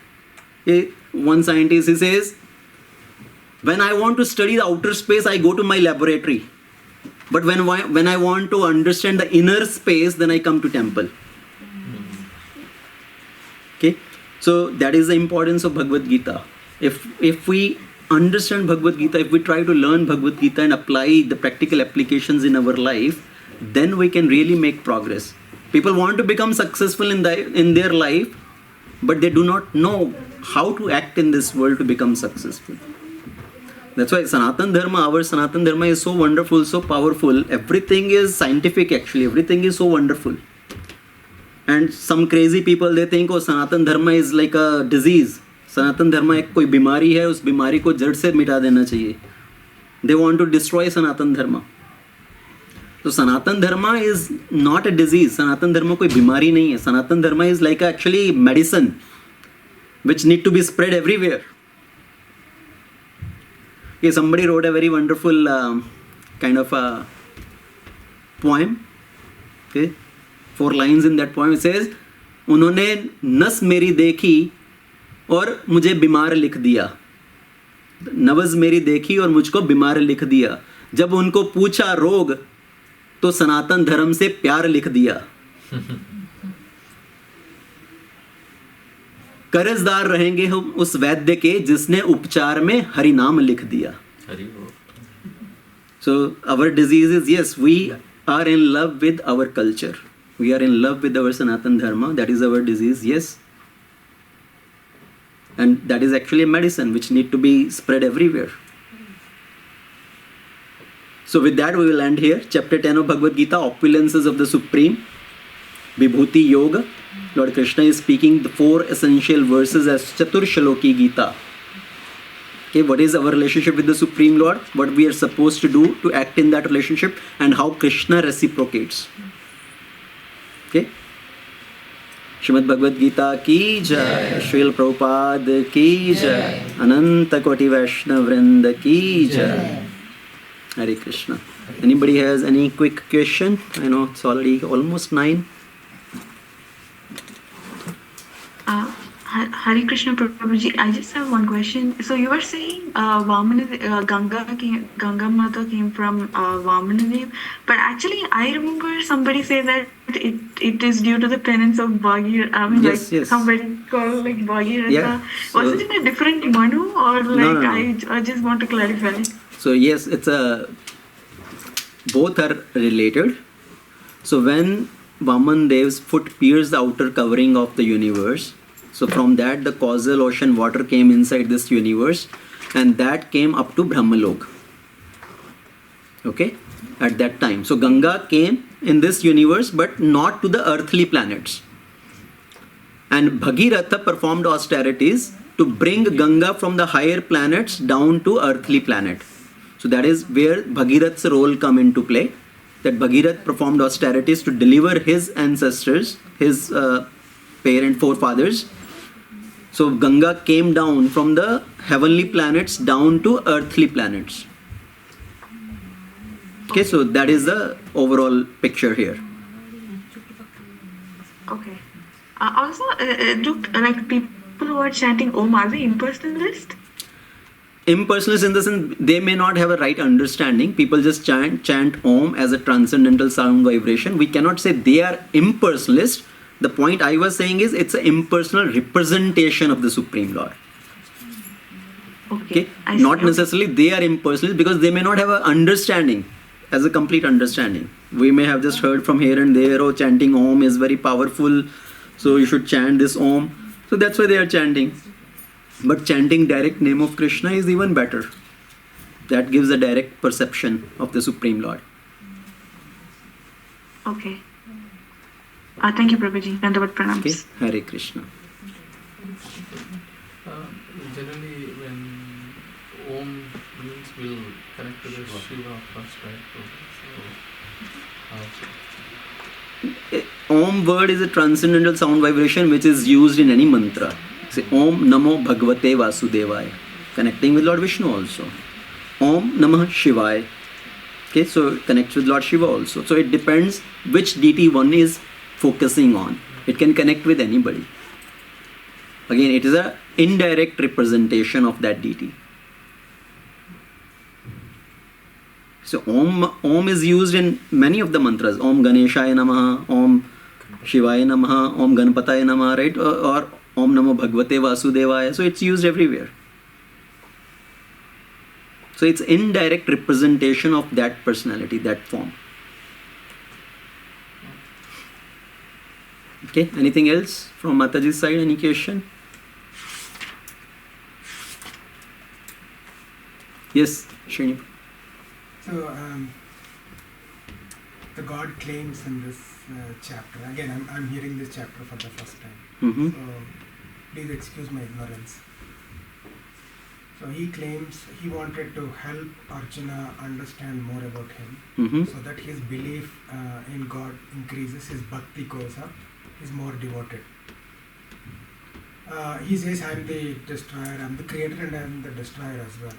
One scientist, he says, when I want to study the outer space, I go to my laboratory. But when I want to understand the inner space, then I come to temple. Okay, so that is the importance of Bhagavad Gita. If we understand Bhagavad Gita, if we try to learn Bhagavad Gita and apply the practical applications in our life, then we can really make progress. People want to become successful in their life, but they do not know how to act in this world to become successful. That's why our Sanatan Dharma is so wonderful, so powerful. Everything is scientific actually. Everything is so wonderful. And some crazy people, they think, oh, Sanatan Dharma is like a disease. Sanatan Dharma एक कोई बीमारी है, उस बीमारी को जड़ से मिटा देना चाहिए. They want to destroy Sanatan Dharma. So Sanatan Dharma is not a disease. Sanatan Dharma कोई बीमारी नहीं है. Sanatan Dharma is like actually medicine, which need to be spread everywhere. Okay, somebody wrote a very wonderful kind of a poem. Okay, 4 lines in that poem. It says, उन्होंने नस मेरी देखी और मुझे बीमार लिख दिया. नब्ज़ मेरी देखी और मुझको बीमार लिख दिया. जब उनको पूछा रोग, तो सनातन धर्म से प्यार लिख दिया. कर्जदार रहेंगे हम उस वैद्य के जिसने उपचार में हरि नाम लिख दिया. So our disease is, yes, we are in love with our culture. We are in love with our Sanatan Dharma. That is our disease, yes. And that is actually a medicine which need to be spread everywhere. So with that we will end here. Chapter 10 of Bhagavad Gita, Opulences of the Supreme, Vibhuti Yoga. Lord Krishna is speaking the 4 essential verses as ChaturShloki Gita. Okay, what is our relationship with the Supreme Lord? What we are supposed to do to act in that relationship, and how Krishna reciprocates. Okay. Srimad Bhagavad Gita ki jai, Srila Prabhupada ki jai, Ananta Koti Vaishnava Vrinda ki jai. Hare Krishna. Anybody has any quick question? I know it's already almost 9. Hare Krishna Prabhuji, I just have one question. So you were saying Ganga Mata came from Vamanadev, but actually I remember somebody say that it is due to the penance of Bhagirath. I mean, yes, like yes. somebody called like Bhagirath. Yeah, so was it in a different Manu, or like No. I just want to clarify. So yes, it's both are related. So when Vaman Dev's foot pierced the outer covering of the universe, so from that the causal ocean water came inside this universe, and that came up to Brahmalok. Okay, at that time. So Ganga came in this universe, but not to the earthly planets. And Bhagiratha performed austerities to bring Ganga from the higher planets down to earthly planet. So that is where Bhagirath's role come into play. That Bhagirath performed austerities to deliver his ancestors, his forefathers. So Ganga came down from the heavenly planets down to earthly planets. Okay, so that is the overall picture here. Okay. Also, like people who are chanting Om, are they impersonalist? Impersonalist in the sense they may not have a right understanding. People just chant Om as a transcendental sound vibration. We cannot say they are impersonalist. The point I was saying is it's an impersonal representation of the Supreme Lord. Okay? Not necessarily they are impersonalist because they may not have an understanding as a complete understanding. We may have just heard from here and there, oh, chanting Om is very powerful, so you should chant this Om. So that's why they are chanting. But chanting direct name of Krishna is even better. That gives a direct perception of the Supreme Lord. Okay. Thank you, Prabhuji. Dandavat pranams. Okay. Hare Krishna. Generally, when Om means we'll connect to the Shiva first, right? Om word is a transcendental sound vibration which is used in any mantra. Say Om Namo Bhagavate Vasudevaya. Connecting with Lord Vishnu also. Om Namah Shivaya. Okay, so it connects with Lord Shiva also. So it depends which deity one is focusing on. It can connect with anybody. Again, it is an indirect representation of that deity. So Om is used in many of the mantras. Om Ganeshaya Namaha, Om Shivaya Namaha, Om Ganpataya Namaha, right? Or Om Namo Bhagavate Vasudevaya. So it's used everywhere. So it's indirect representation of that personality, that form. Okay, anything else from Mataji's side? Any question? Yes, Srini. So, the God claims in this chapter, again I'm hearing this chapter for the first time, so please excuse my ignorance. So he claims he wanted to help Arjuna understand more about him, so that his belief in God increases, his bhakti goes up, he's more devoted. He says, I am the destroyer, I am the creator and I am the destroyer as well.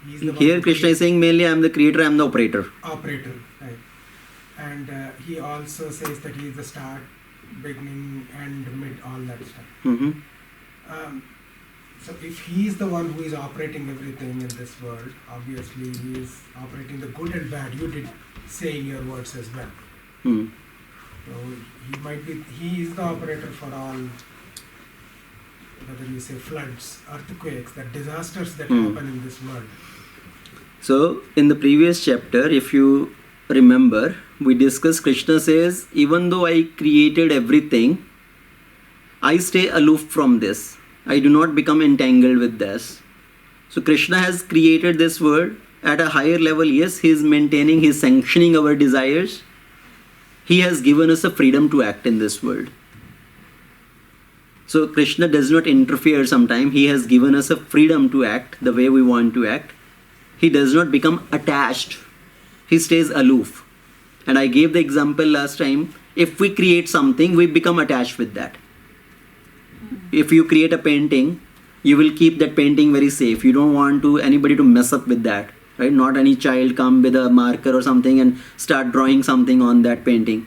Here Krishna is saying mainly I am the creator, I am the operator. Operator, right. And he also says that he is the start, beginning and mid, all that stuff. So if he is the one who is operating everything in this world, obviously he is operating the good and bad. You did say in your words as well. So he is the operator for all, whether you say floods, earthquakes, the disasters that happen in this world. So in the previous chapter, if you remember, we discussed, Krishna says, even though I created everything, I stay aloof from this. I do not become entangled with this. So Krishna has created this world at a higher level. Yes, he is maintaining, he is sanctioning our desires. He has given us a freedom to act in this world. So Krishna does not interfere sometimes. He has given us a freedom to act the way we want to act. He does not become attached. He stays aloof. And I gave the example last time. If we create something, we become attached with that. If you create a painting, you will keep that painting very safe. You don't want anybody to mess up with that. Right? Not any child come with a marker or something and start drawing something on that painting.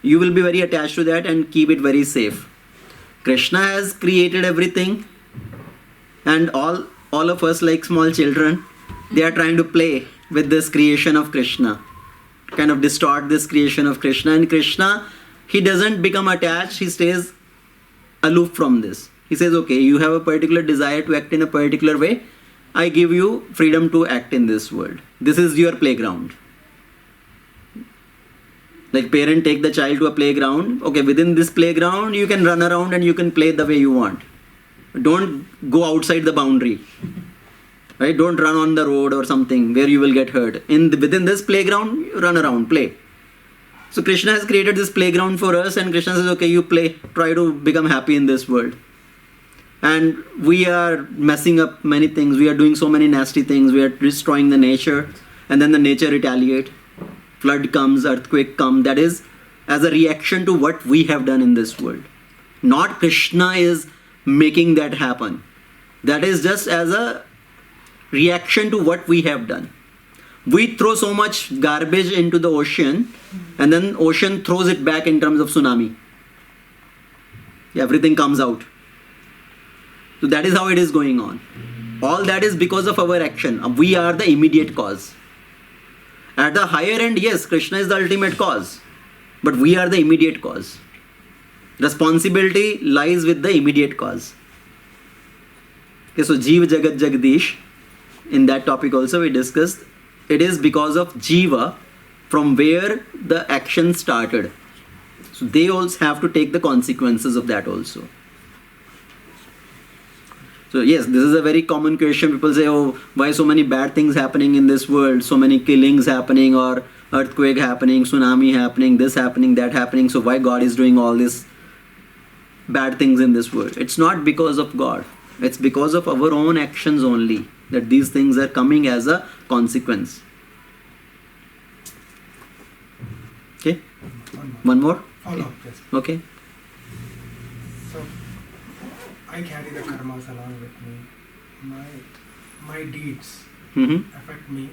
You will be very attached to that and keep it very safe. Krishna has created everything, and all of us, like small children, they are trying to play with this creation of Krishna, kind of distort this creation of Krishna. And Krishna, he doesn't become attached, he stays aloof from this. He says, okay, you have a particular desire to act in a particular way, I give you freedom to act in this world. This is your playground. Like parent take the child to a playground. Okay, within this playground, you can run around and you can play the way you want. Don't go outside the boundary. Right? Don't run on the road or something where you will get hurt. Within this playground, you run around, play. So Krishna has created this playground for us, and Krishna says, okay, you play, try to become happy in this world. And we are messing up many things. We are doing so many nasty things. We are destroying the nature, and then the nature retaliates. Flood comes, earthquake comes. That is as a reaction to what we have done in this world. Not Krishna is making that happen. That is just as a reaction to what we have done. We throw so much garbage into the ocean, and then ocean throws it back in terms of tsunami. Everything comes out. So that is how it is going on. All that is because of our action. We are the immediate cause. At the higher end, yes, Krishna is the ultimate cause. But we are the immediate cause. Responsibility lies with the immediate cause. Okay, so Jiva Jagat Jagdish, in that topic also we discussed, it is because of Jiva from where the action started. So they also have to take the consequences of that also. So yes, this is a very common question. People say, oh, why so many bad things happening in this world? So many killings happening, or earthquake happening, tsunami happening, this happening, that happening. So why God is doing all these bad things in this world? It's not because of God. It's because of our own actions only that these things are coming as a consequence. Okay? One more? Follow up, yes. Okay. So, I carry the karmas along with me. My deeds affect me,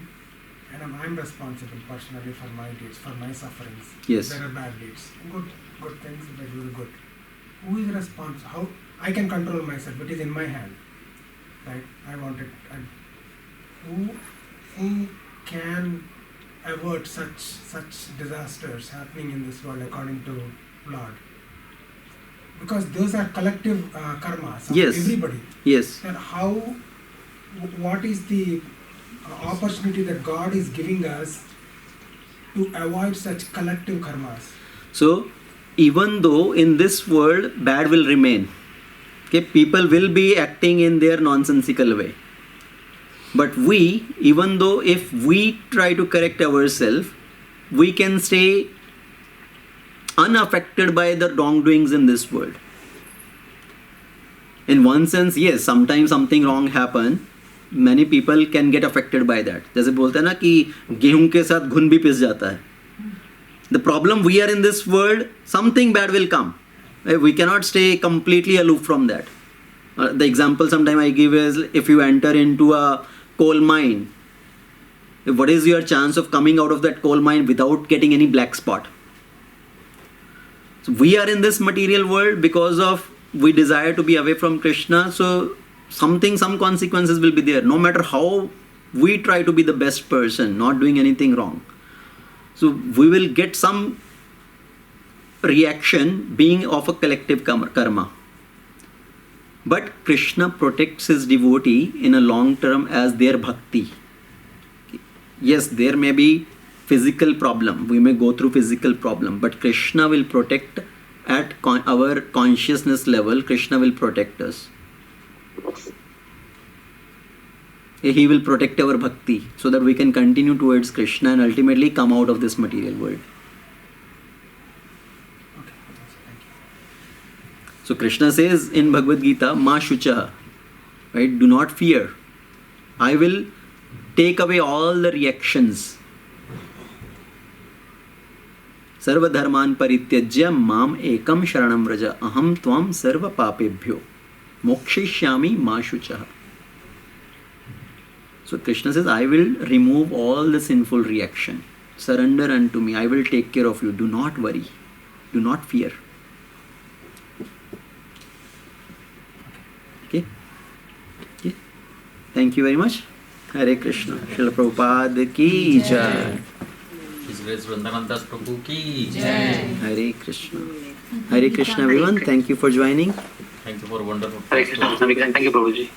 and I'm responsible personally for my deeds, for my sufferings. Yes. There are bad deeds. Good things, that will be good. Who is responsible? How I can control myself? It is in my hand. Right? I want it. Who can avert such disasters happening in this world according to Lord? Because those are collective karmas of Yes. everybody. Yes. And what is the opportunity that God is giving us to avoid such collective karmas? So, even though in this world bad will remain, okay, people will be acting in their nonsensical way. But we, even though if we try to correct ourselves, we can stay unaffected by the wrongdoings in this world. In one sense, yes, sometimes something wrong happen, many people can get affected by that. जैसे बोलते हैं ना कि गेहूं के साथ घुन भी पिस जाता है. The problem we are in this world, something bad will come. We cannot stay completely aloof from that. The example sometime I give is, if you enter into a coal mine, what is your chance of coming out of that coal mine without getting any black spot? So we are in this material world because of we desire to be away from Krishna. So some consequences will be there. No matter how we try to be the best person, not doing anything wrong. So we will get some reaction being of a collective karma. But Krishna protects his devotee in a long term as their bhakti. Yes, there may be physical problem. We may go through physical problem. But Krishna will protect at our consciousness level. Krishna will protect us. He will protect our bhakti so that we can continue towards Krishna and ultimately come out of this material world. Okay, thank you. So Krishna says in Bhagavad Gita, Ma Shucha, right? Do not fear. I will take away all the reactions. Sarva dharman parityajya mam ekam sharanam vraja aham tvam sarva papebhyo mokshishyami ma shucha. So Krishna says, I will remove all the sinful reaction. Surrender unto me. I will take care of you. Do not worry. Do not fear. Okay? Okay. Thank you very much. Hare Krishna. Srila Prabhupada ki jai. His Grace Vrindanath Prabhu ki jai. Hare Krishna. Hare Krishna everyone. Thank you for joining. Thank you for wonderful. Hare Krishna. Thank you, Prabhuji.